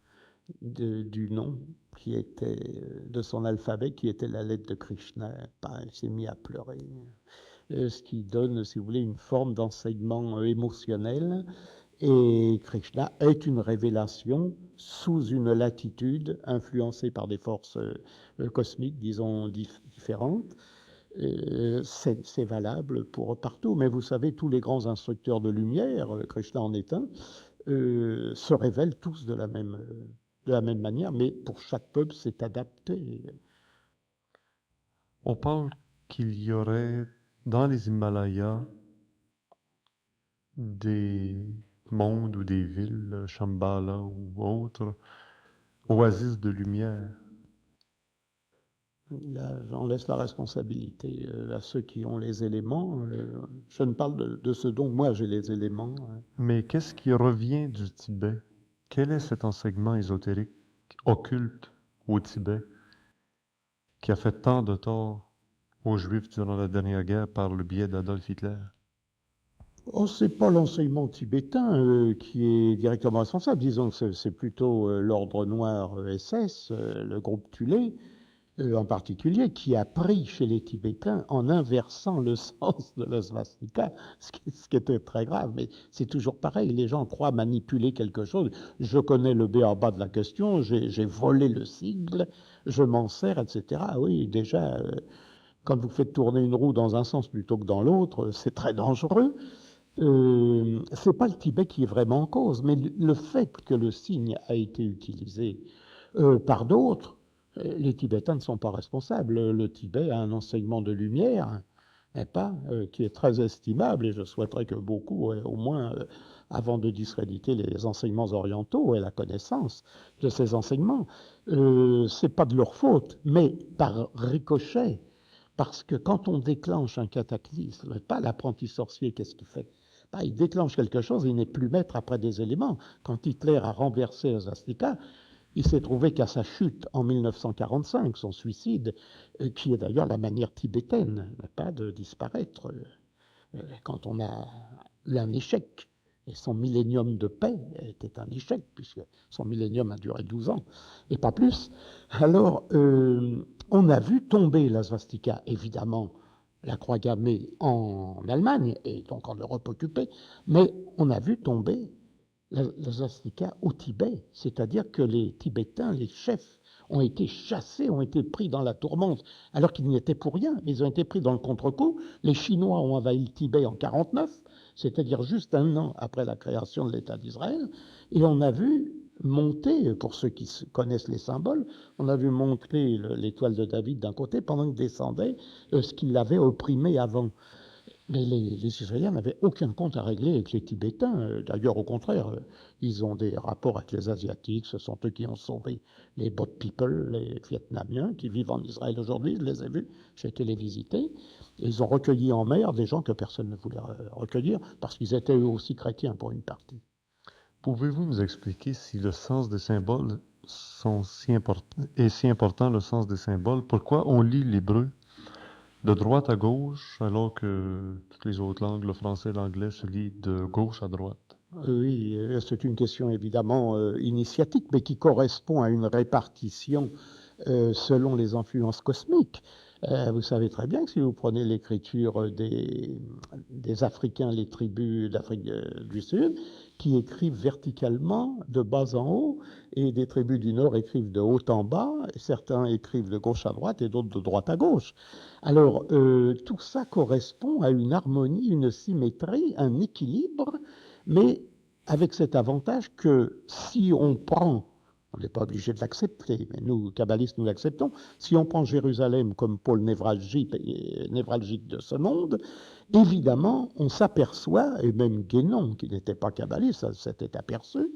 du nom, qui était de son alphabet, qui était la lettre de Krishna, il s'est mis à pleurer. Ce qui donne, si vous voulez, une forme d'enseignement émotionnel. Et Krishna est une révélation sous une latitude influencée par des forces cosmiques, disons, différentes. C'est valable pour partout. Mais vous savez, tous les grands instructeurs de lumière, Krishna en est un, se révèlent tous de la même manière, mais pour chaque peuple, c'est adapté. On parle qu'il y aurait dans les Himalayas des mondes ou des villes, Shambhala ou autres, oasis de lumière. Là, j'en laisse la responsabilité à ceux qui ont les éléments. Je ne parle de ce dont moi j'ai les éléments. Mais qu'est-ce qui revient du Tibet? Quel est cet enseignement ésotérique occulte au Tibet qui a fait tant de tort aux Juifs durant la dernière guerre par le biais d'Adolf Hitler? Oh, c'est pas l'enseignement tibétain qui est directement responsable. Disons que c'est plutôt l'ordre noir SS, le groupe Thulé, en particulier, qui a pris chez les Tibétains en inversant le sens de la svastika, ce qui était très grave. Mais c'est toujours pareil, les gens croient manipuler quelque chose. Je connais le b.a.-ba de la question, j'ai volé le sigle, je m'en sers, etc. Ah oui, déjà, quand vous faites tourner une roue dans un sens plutôt que dans l'autre, c'est très dangereux. C'est pas le Tibet qui est vraiment en cause, mais le fait que le signe a été utilisé par d'autres, les Tibétains ne sont pas responsables. Le Tibet a un enseignement de lumière, pas, qui est très estimable, et je souhaiterais que beaucoup, au moins, avant de discréditer les enseignements orientaux et la connaissance de ces enseignements, c'est pas de leur faute, mais par ricochet. Parce que quand on déclenche un cataclysme, pas l'apprenti sorcier, qu'est-ce qu'il fait? Il déclenche quelque chose, il n'est plus maître après des éléments. Quand Hitler a renversé la svastika, il s'est trouvé qu'à sa chute en 1945, son suicide, qui est d'ailleurs la manière tibétaine, pas de disparaître, quand on a eu un échec. Et son millénium de paix était un échec, puisque son millénium a duré 12 ans, et pas plus. Alors, on a vu tomber la svastika, évidemment, la croix gammée en Allemagne, et donc en Europe occupée, mais on a vu tomber la svastika au Tibet, c'est-à-dire que les Tibétains, les chefs, ont été chassés, ont été pris dans la tourmente, alors qu'ils n'y étaient pour rien. Ils ont été pris dans le contre-coup. Les Chinois ont envahi le Tibet en 1949, c'est-à-dire juste un an après la création de l'État d'Israël, et on a vu monter, pour ceux qui connaissent les symboles, on a vu monter l'étoile de David d'un côté pendant que descendait ce qui l'avait opprimé avant. Mais les Israéliens n'avaient aucun compte à régler avec les Tibétains. D'ailleurs, au contraire, ils ont des rapports avec les Asiatiques. Ce sont eux qui ont sauvé les Boat People, les Vietnamiens qui vivent en Israël aujourd'hui. Je les ai vus, j'ai été les visiter. Et ils ont recueilli en mer des gens que personne ne voulait recueillir parce qu'ils étaient eux aussi chrétiens pour une partie. Pouvez-vous nous expliquer si le sens des symboles est si important, le sens des symboles? Pourquoi on lit l'hébreu de droite à gauche, alors que toutes les autres langues, le français et l'anglais, se lient de gauche à droite? Oui, c'est une question évidemment initiatique, mais qui correspond à une répartition selon les influences cosmiques. Vous savez très bien que si vous prenez l'écriture des Africains, les tribus d'Afrique du Sud, qui écrivent verticalement de bas en haut, et des tribus du Nord écrivent de haut en bas, et certains écrivent de gauche à droite et d'autres de droite à gauche. Alors, tout ça correspond à une harmonie, une symétrie, un équilibre, mais avec cet avantage que si on prend, on n'est pas obligé de l'accepter, mais nous, kabbalistes, nous l'acceptons, si on prend Jérusalem comme pôle névralgique de ce monde, évidemment, on s'aperçoit, et même Guénon, qui n'était pas kabbaliste, s'était aperçu,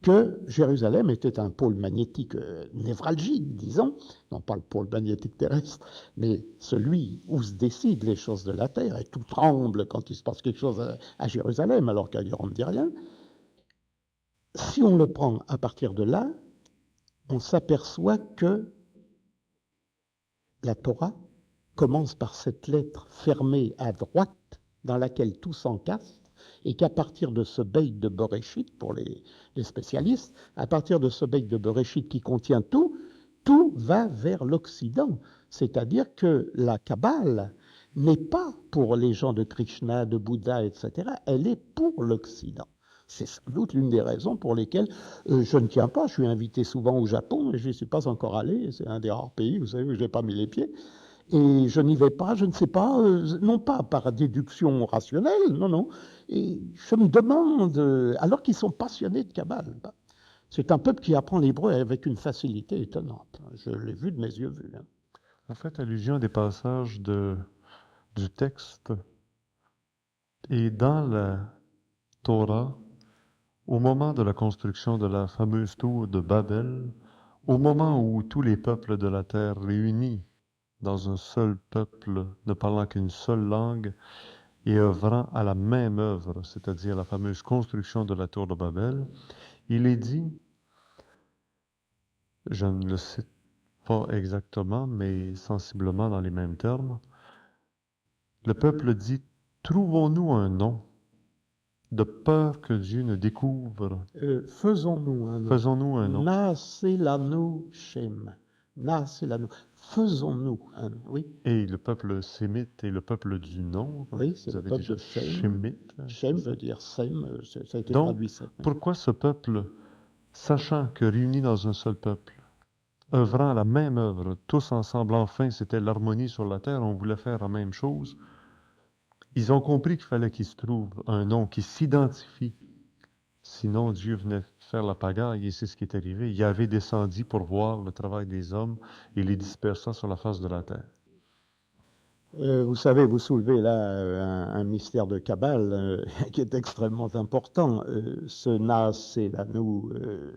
que Jérusalem était un pôle magnétique névralgique, disons, non pas le pôle magnétique terrestre, mais celui où se décident les choses de la terre, et tout tremble quand il se passe quelque chose à Jérusalem, alors qu'ailleurs on ne dit rien. Si on le prend à partir de là, on s'aperçoit que la Torah commence par cette lettre fermée à droite, dans laquelle tout s'encastre, et qu'à partir de ce Beit de Bereshit, pour les spécialistes, à partir de ce Beit de Bereshit qui contient tout, tout va vers l'Occident. C'est-à-dire que la Kabbale n'est pas pour les gens de Krishna, de Bouddha, etc. Elle est pour l'Occident. C'est sans doute l'une des raisons pour lesquelles je ne tiens pas. Je suis invité souvent au Japon, mais je n'y suis pas encore allé. C'est un des rares pays, vous savez, où je n'ai pas mis les pieds. Et je n'y vais pas, je ne sais pas, non pas par déduction rationnelle, non, non. Et je me demande, alors qu'ils sont passionnés de Kabbale, c'est un peuple qui apprend l'hébreu avec une facilité étonnante. Je l'ai vu de mes yeux vus. Vous faites allusion à des passages du texte. Et dans la Torah, au moment de la construction de la fameuse tour de Babel, au moment où tous les peuples de la terre réunis dans un seul peuple, ne parlant qu'une seule langue, et œuvrant à la même œuvre, c'est-à-dire la fameuse construction de la tour de Babel, il est dit, je ne le cite pas exactement, mais sensiblement dans les mêmes termes, le peuple dit, trouvons-nous un nom, de peur que Dieu ne découvre. Faisons-nous un nom. Faisons-nous un nom. Naaselanu Shem. Naaselanu. Faisons-nous un nom. Oui. Et le peuple sémite et le peuple du nom. Oui, c'est le peuple de Shem. Shémite. Shem veut dire Sem, ça a été Donc, traduit Sem. pourquoi ce peuple, sachant que réunis dans un seul peuple, œuvrant à la même œuvre, tous ensemble, enfin, c'était l'harmonie sur la terre, on voulait faire la même chose, ils ont compris qu'il fallait qu'il se trouve un nom qui s'identifie. Sinon, Dieu venait faire la pagaille et c'est ce qui est arrivé. Il avait descendu pour voir le travail des hommes et les dispersa sur la face de la terre. Vous savez, vous soulevez là un mystère de Kabbale qui est extrêmement important. Ce Naaselanu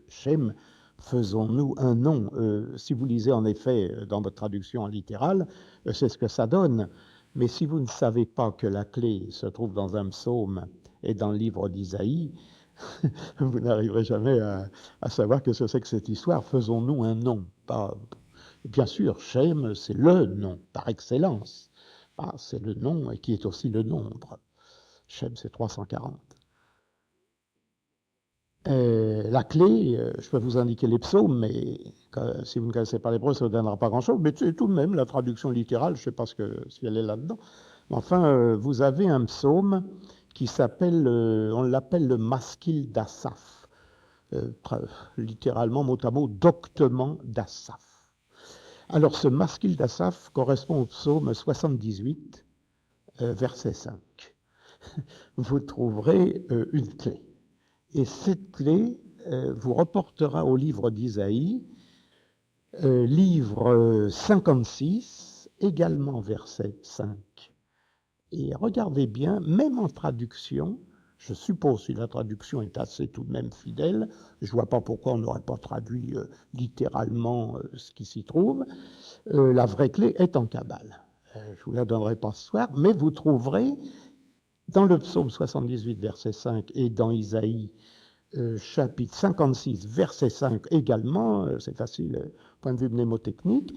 Shem, faisons-nous un nom. Si vous lisez en effet dans votre traduction littérale, c'est ce que ça donne. Mais si vous ne savez pas que la clé se trouve dans un psaume et dans le livre d'Isaïe, vous n'arriverez jamais à savoir que ce que c'est que cette histoire. Faisons-nous un nom. Bien sûr, Shem, c'est le nom par excellence. C'est le nom et qui est aussi le nombre. Shem, c'est 340. La clé, je peux vous indiquer les psaumes, mais si vous ne connaissez pas l'hébreu, ça ne vous donnera pas grand-chose. Mais tout de même, la traduction littérale, je ne sais pas si elle est là-dedans. Mais enfin, vous avez un psaume qui s'appelle, on l'appelle le Maskil d'Asaph. Littéralement, mot à mot, doctement d'Asaph. Alors, ce Maskil d'Asaph correspond au psaume 78, verset 5. Vous trouverez une clé. Et cette clé vous reportera au livre d'Isaïe, livre 56, également verset 5. Et regardez bien, même en traduction, je suppose si la traduction est assez tout de même fidèle, je ne vois pas pourquoi on n'aurait pas traduit littéralement ce qui s'y trouve, la vraie clé est en Kabbale. Je ne vous la donnerai pas ce soir, mais vous trouverez dans le psaume 78, verset 5, et dans Isaïe, chapitre 56, verset 5 également, c'est facile, point de vue mnémotechnique,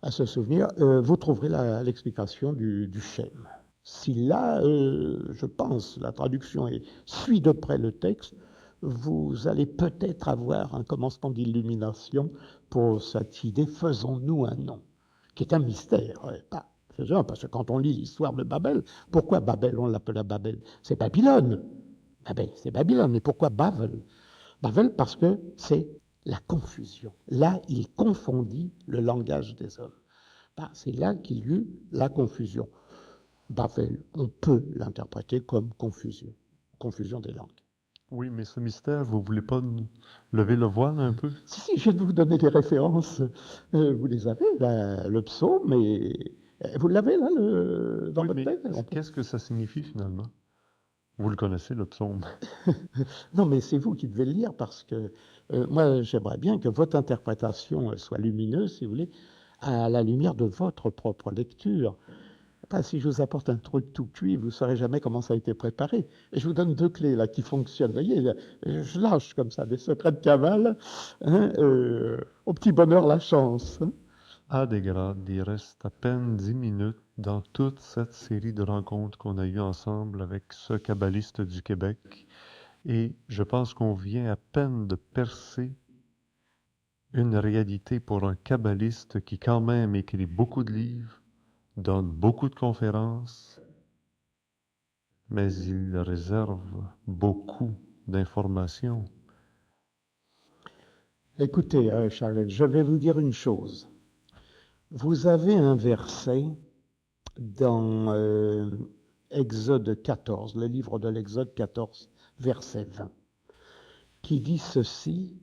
à se souvenir, vous trouverez l'explication du Shem. Si là, je pense, la traduction suit de près le texte, vous allez peut-être avoir un commencement d'illumination pour cette idée, faisons-nous un nom, qui est un mystère. Parce que quand on lit l'histoire de Babel, pourquoi Babel, on l'appelle Babel? C'est Babylone. Babel, c'est Babylone. Mais pourquoi Babel? Babel, parce que c'est la confusion. Là, il confondit le langage des hommes. C'est là qu'il y eut la confusion. Babel, on peut l'interpréter comme confusion, confusion des langues. Oui, mais ce mystère, vous voulez pas lever le voile un peu? Si, je vais vous donner des références. Vous les avez, le psaume, et vous l'avez là dans Oui, votre mais texte. qu'est-ce que ça signifie finalement? Vous le connaissez, le psaume. Non, mais c'est vous qui devez le lire parce que moi, j'aimerais bien que votre interprétation soit lumineuse, si vous voulez, à la lumière de votre propre lecture. Pas si je vous apporte un truc tout cuit, vous ne saurez jamais comment ça a été préparé. Et je vous donne deux clés là qui fonctionnent. Vous voyez, je lâche comme ça des secrets de cavale. Hein, au petit bonheur, la chance. Hein. À des grades, il reste à peine 10 minutes dans toute cette série de rencontres qu'on a eues ensemble avec ce kabbaliste du Québec. Et je pense qu'on vient à peine de percer une réalité pour un kabbaliste qui quand même écrit beaucoup de livres, donne beaucoup de conférences, mais il réserve beaucoup d'informations. Écoutez, Charles, je vais vous dire une chose. Vous avez un verset dans Exode 14, le livre de l'Exode 14, verset 20, qui dit ceci.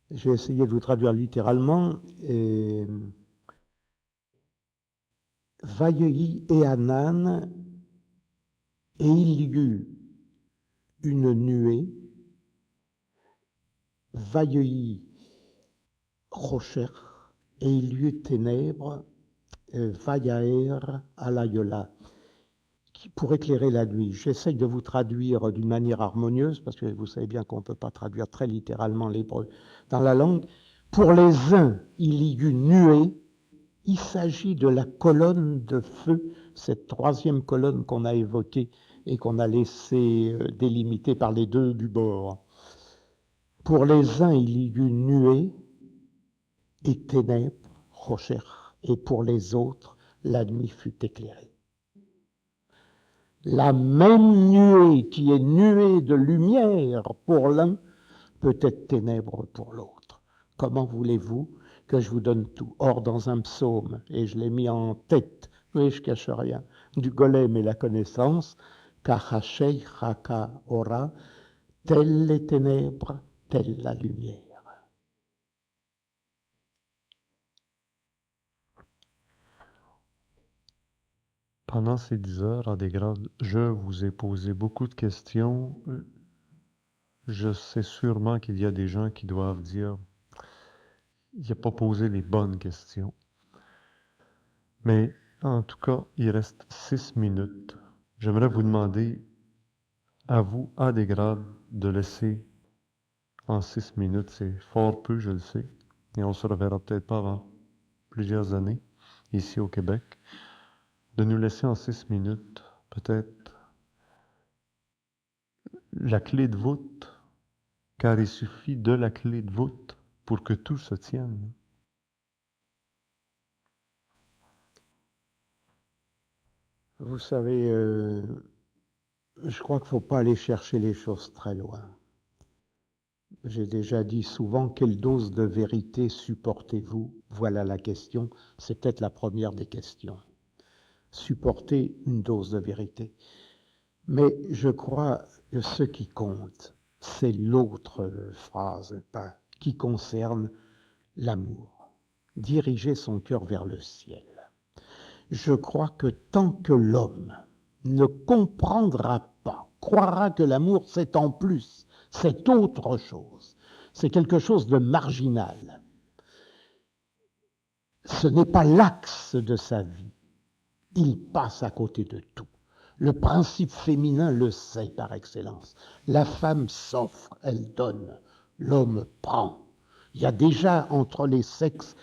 Je vais essayer de vous traduire littéralement. Vayehi et Hanan, et il y eut une nuée, Vayehi Rocher, et il y eut ténèbres, Vayaer Alayola, pour éclairer la nuit. J'essaye de vous traduire d'une manière harmonieuse, parce que vous savez bien qu'on ne peut pas traduire très littéralement l'hébreu dans la langue. Pour les uns, il y eut nuée. Il s'agit de la colonne de feu, cette troisième colonne qu'on a évoquée et qu'on a laissé délimiter par les deux du bord. Pour les uns, il y eut nuée et ténèbres, rocher, et pour les autres, la nuit fut éclairée. La même nuée qui est nuée de lumière pour l'un peut être ténèbres pour l'autre. Comment voulez-vous que je vous donne tout? Or, dans un psaume, et je l'ai mis en tête, oui, je cache rien, du golem et la connaissance, Kachashei Chaka Ora, telles les ténèbres, telle la lumière. Pendant ces 10 heures, à des grades, je vous ai posé beaucoup de questions. Je sais sûrement qu'il y a des gens qui doivent dire il n'a pas posé les bonnes questions. Mais en tout cas, il reste 6 minutes. J'aimerais vous demander, à vous, à des grades, de laisser en 6 minutes, c'est fort peu, je le sais, et on se reverra peut-être pas avant plusieurs années, ici au Québec, de nous laisser en 6 minutes, peut-être, la clé de voûte, car il suffit de la clé de voûte pour que tout se tienne. Vous savez, je crois qu'il ne faut pas aller chercher les choses très loin. J'ai déjà dit souvent, quelle dose de vérité supportez-vous? Voilà la question. C'est peut-être la première des questions. Supporter une dose de vérité. Mais je crois que ce qui compte, c'est l'autre phrase qui concerne l'amour. Diriger son cœur vers le ciel. Je crois que tant que l'homme ne comprendra pas, croira que l'amour c'est en plus, c'est autre chose, c'est quelque chose de marginal, ce n'est pas l'axe de sa vie, il passe à côté de tout. Le principe féminin le sait par excellence. La femme s'offre, elle donne, l'homme prend. Il y a déjà entre les sexes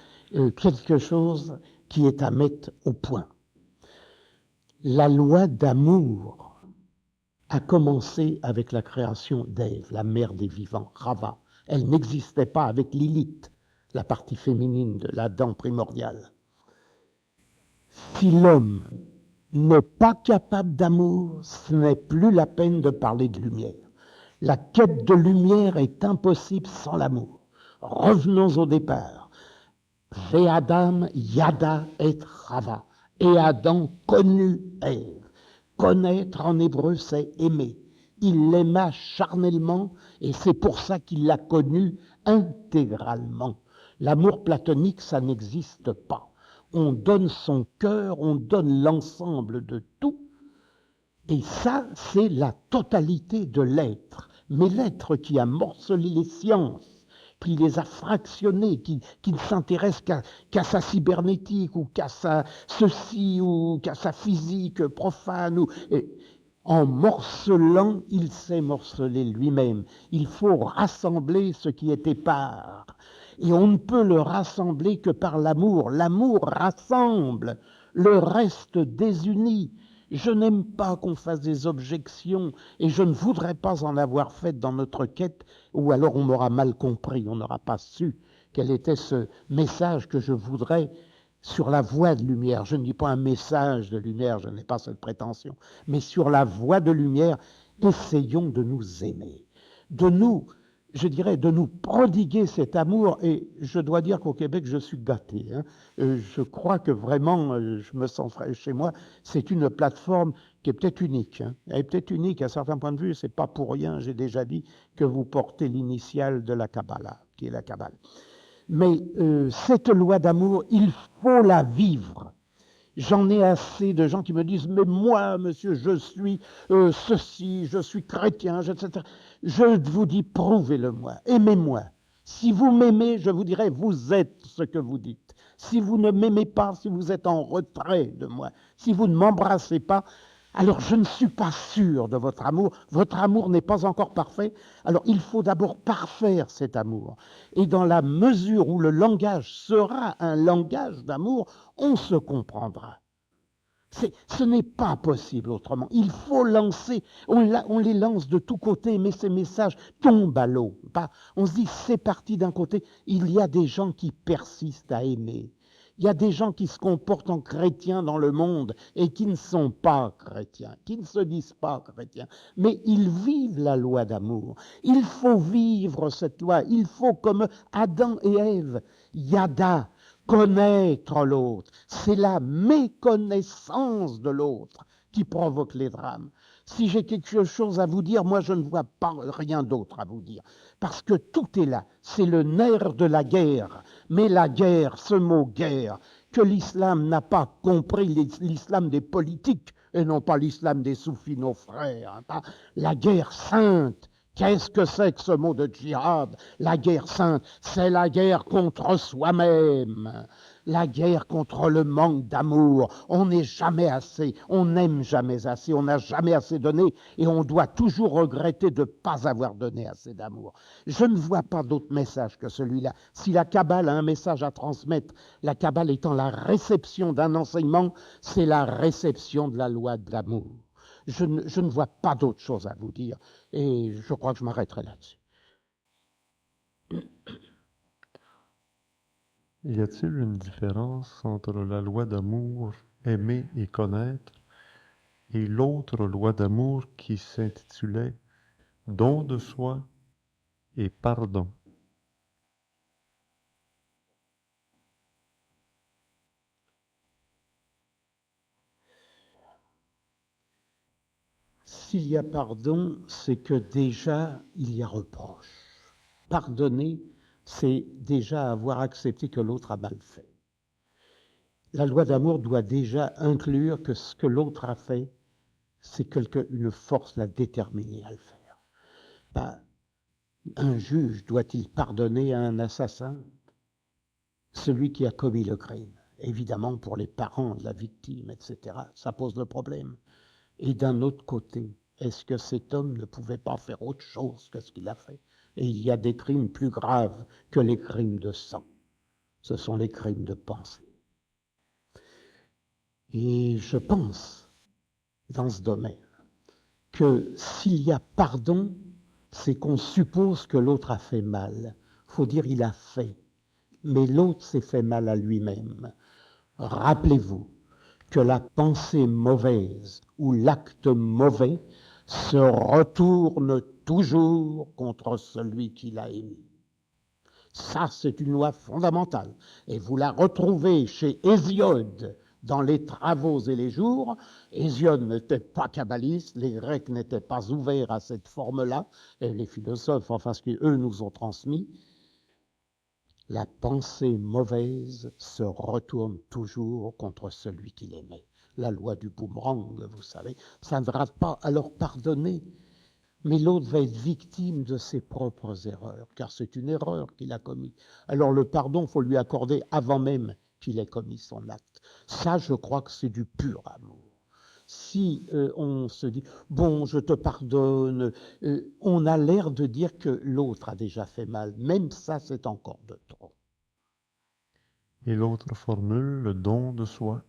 quelque chose qui est à mettre au point. La loi d'amour a commencé avec la création d'Ève, la mère des vivants, Rava. Elle n'existait pas avec Lilith, la partie féminine de l'Adam primordial. Si l'homme n'est pas capable d'amour, ce n'est plus la peine de parler de lumière. La quête de lumière est impossible sans l'amour. Revenons au départ. Ve Adam yada et Rava. Et Adam connut Ève. Connaître en hébreu, c'est aimer. Il l'aima charnellement et c'est pour ça qu'il l'a connue intégralement. L'amour platonique, ça n'existe pas. On donne son cœur, on donne l'ensemble de tout. Et ça, c'est la totalité de l'être. Mais l'être qui a morcelé les sciences, qui les a fractionnées, qui ne s'intéresse qu'à sa cybernétique ou qu'à sa ceci ou qu'à sa physique profane. En morcelant, il s'est morcelé lui-même. Il faut rassembler ce qui est épars. Et on ne peut le rassembler que par l'amour. L'amour rassemble, le reste désunit. Je n'aime pas qu'on fasse des objections et je ne voudrais pas en avoir fait dans notre quête, ou alors on m'aura mal compris, on n'aura pas su quel était ce message que je voudrais sur la voie de lumière. Je ne dis pas un message de lumière, je n'ai pas cette prétention, mais sur la voie de lumière, essayons de nous aimer, de nous, je dirais, de nous prodiguer cet amour. Et je dois dire qu'au Québec, je suis gâté. Je crois que vraiment, je me sens chez moi. C'est une plateforme qui est peut-être unique. Elle est peut-être unique à certains points de vue. C'est pas pour rien, j'ai déjà dit, que vous portez l'initiale de la Kabbalah, qui est la Kabbale. Mais cette loi d'amour, il faut la vivre. J'en ai assez de gens qui me disent « Mais moi, monsieur, je suis ceci, je suis chrétien, etc. » Je vous dis « Prouvez-le-moi, aimez-moi. Si vous m'aimez, je vous dirai « Vous êtes ce que vous dites. » Si vous ne m'aimez pas, si vous êtes en retrait de moi, si vous ne m'embrassez pas, alors je ne suis pas sûr de votre amour. Votre amour n'est pas encore parfait. Alors il faut d'abord parfaire cet amour. Et dans la mesure où le langage sera un langage d'amour, on se comprendra. Ce n'est pas possible autrement. Il faut lancer, on les lance de tous côtés, mais ces messages tombent à l'eau. On se dit, c'est parti d'un côté. Il y a des gens qui persistent à aimer. Il y a des gens qui se comportent en chrétiens dans le monde et qui ne sont pas chrétiens, qui ne se disent pas chrétiens, mais ils vivent la loi d'amour. Il faut vivre cette loi. Il faut, comme Adam et Ève, yada, connaître l'autre. C'est la méconnaissance de l'autre qui provoque les drames. Si j'ai quelque chose à vous dire, moi je ne vois pas rien d'autre à vous dire. Parce que tout est là. C'est le nerf de la guerre. Mais la guerre, ce mot guerre, que l'islam n'a pas compris, l'islam des politiques, et non pas l'islam des soufis, nos frères. La guerre sainte. Qu'est-ce que c'est que ce mot de djihad? La guerre sainte, c'est la guerre contre soi-même, la guerre contre le manque d'amour. On n'est jamais assez, on n'aime jamais assez, on n'a jamais assez donné et on doit toujours regretter de ne pas avoir donné assez d'amour. Je ne vois pas d'autre message que celui-là. Si la Kabbale a un message à transmettre, la Kabbale étant la réception d'un enseignement, c'est la réception de la loi de l'amour. Je ne vois pas d'autre chose à vous dire. Et je crois que je m'arrêterai là-dessus. Y a-t-il une différence entre la loi d'amour, aimer et connaître, et l'autre loi d'amour qui s'intitulait don de soi et pardon. S'il y a pardon, c'est que déjà il y a reproche. Pardonner, c'est déjà avoir accepté que l'autre a mal fait. La loi d'amour doit déjà inclure que ce que l'autre a fait, c'est une force l'a déterminé à le faire. Pas un juge doit-il pardonner à un assassin? Celui qui a commis le crime. Évidemment, pour les parents de la victime, etc., ça pose le problème. Et d'un autre côté, est-ce que cet homme ne pouvait pas faire autre chose que ce qu'il a fait? Et il y a des crimes plus graves que les crimes de sang. Ce sont les crimes de pensée. Et je pense, dans ce domaine, que s'il y a pardon, c'est qu'on suppose que l'autre a fait mal. Il faut dire il a fait. Mais l'autre s'est fait mal à lui-même. Rappelez-vous que la pensée mauvaise ou l'acte mauvais se retourne toujours contre celui qui l'a émis. Ça, c'est une loi fondamentale. Et vous la retrouvez chez Hésiode dans les Travaux et les Jours. Hésiode n'était pas kabbaliste, les Grecs n'étaient pas ouverts à cette forme-là, et les philosophes, enfin ce qu'eux nous ont transmis. La pensée mauvaise se retourne toujours contre celui qui l'aimait. La loi du boomerang, vous savez, ça ne va pas alors pardonner. Mais l'autre va être victime de ses propres erreurs, car c'est une erreur qu'il a commise. Alors le pardon, il faut lui accorder avant même qu'il ait commis son acte. Ça, je crois que c'est du pur amour. Si on se dit, bon, je te pardonne, on a l'air de dire que l'autre a déjà fait mal. Même ça, c'est encore de trop. Et l'autre formule, le don de soi.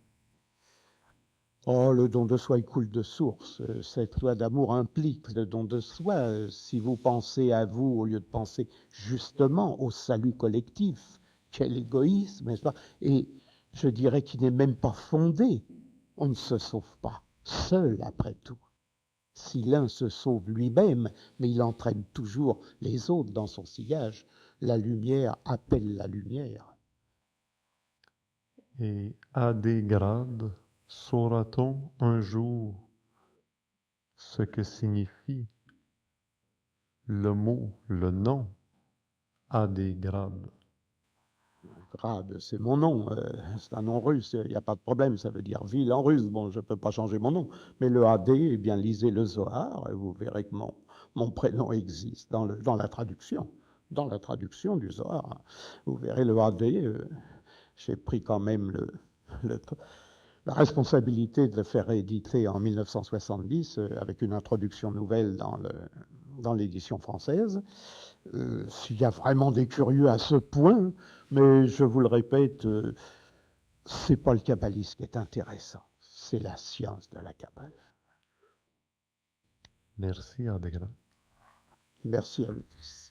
Oh, le don de soi, il coule de source. Cette loi d'amour implique le don de soi. Si vous pensez à vous au lieu de penser justement au salut collectif, quel égoïsme, n'est-ce pas? Et je dirais qu'il n'est même pas fondé. On ne se sauve pas seul après tout. Si l'un se sauve lui-même, mais il entraîne toujours les autres dans son sillage, la lumière appelle la lumière. Et à des grades, saura-t-on un jour ce que signifie le mot, le nom, à des grades? Grade, c'est mon nom, c'est un nom russe, il n'y a pas de problème, ça veut dire ville en russe. Bon, je ne peux pas changer mon nom, mais le AD, eh bien, lisez le Zohar, et vous verrez que mon prénom existe dans la traduction du Zohar. Vous verrez le AD, j'ai pris quand même la responsabilité de le faire éditer en 1970 avec une introduction nouvelle dans l'édition française. S'il y a vraiment des curieux à ce point, mais je vous le répète, c'est pas le kabbalisme qui est intéressant, c'est la science de la Kabbale. Merci, à des grades. Merci à vous tous.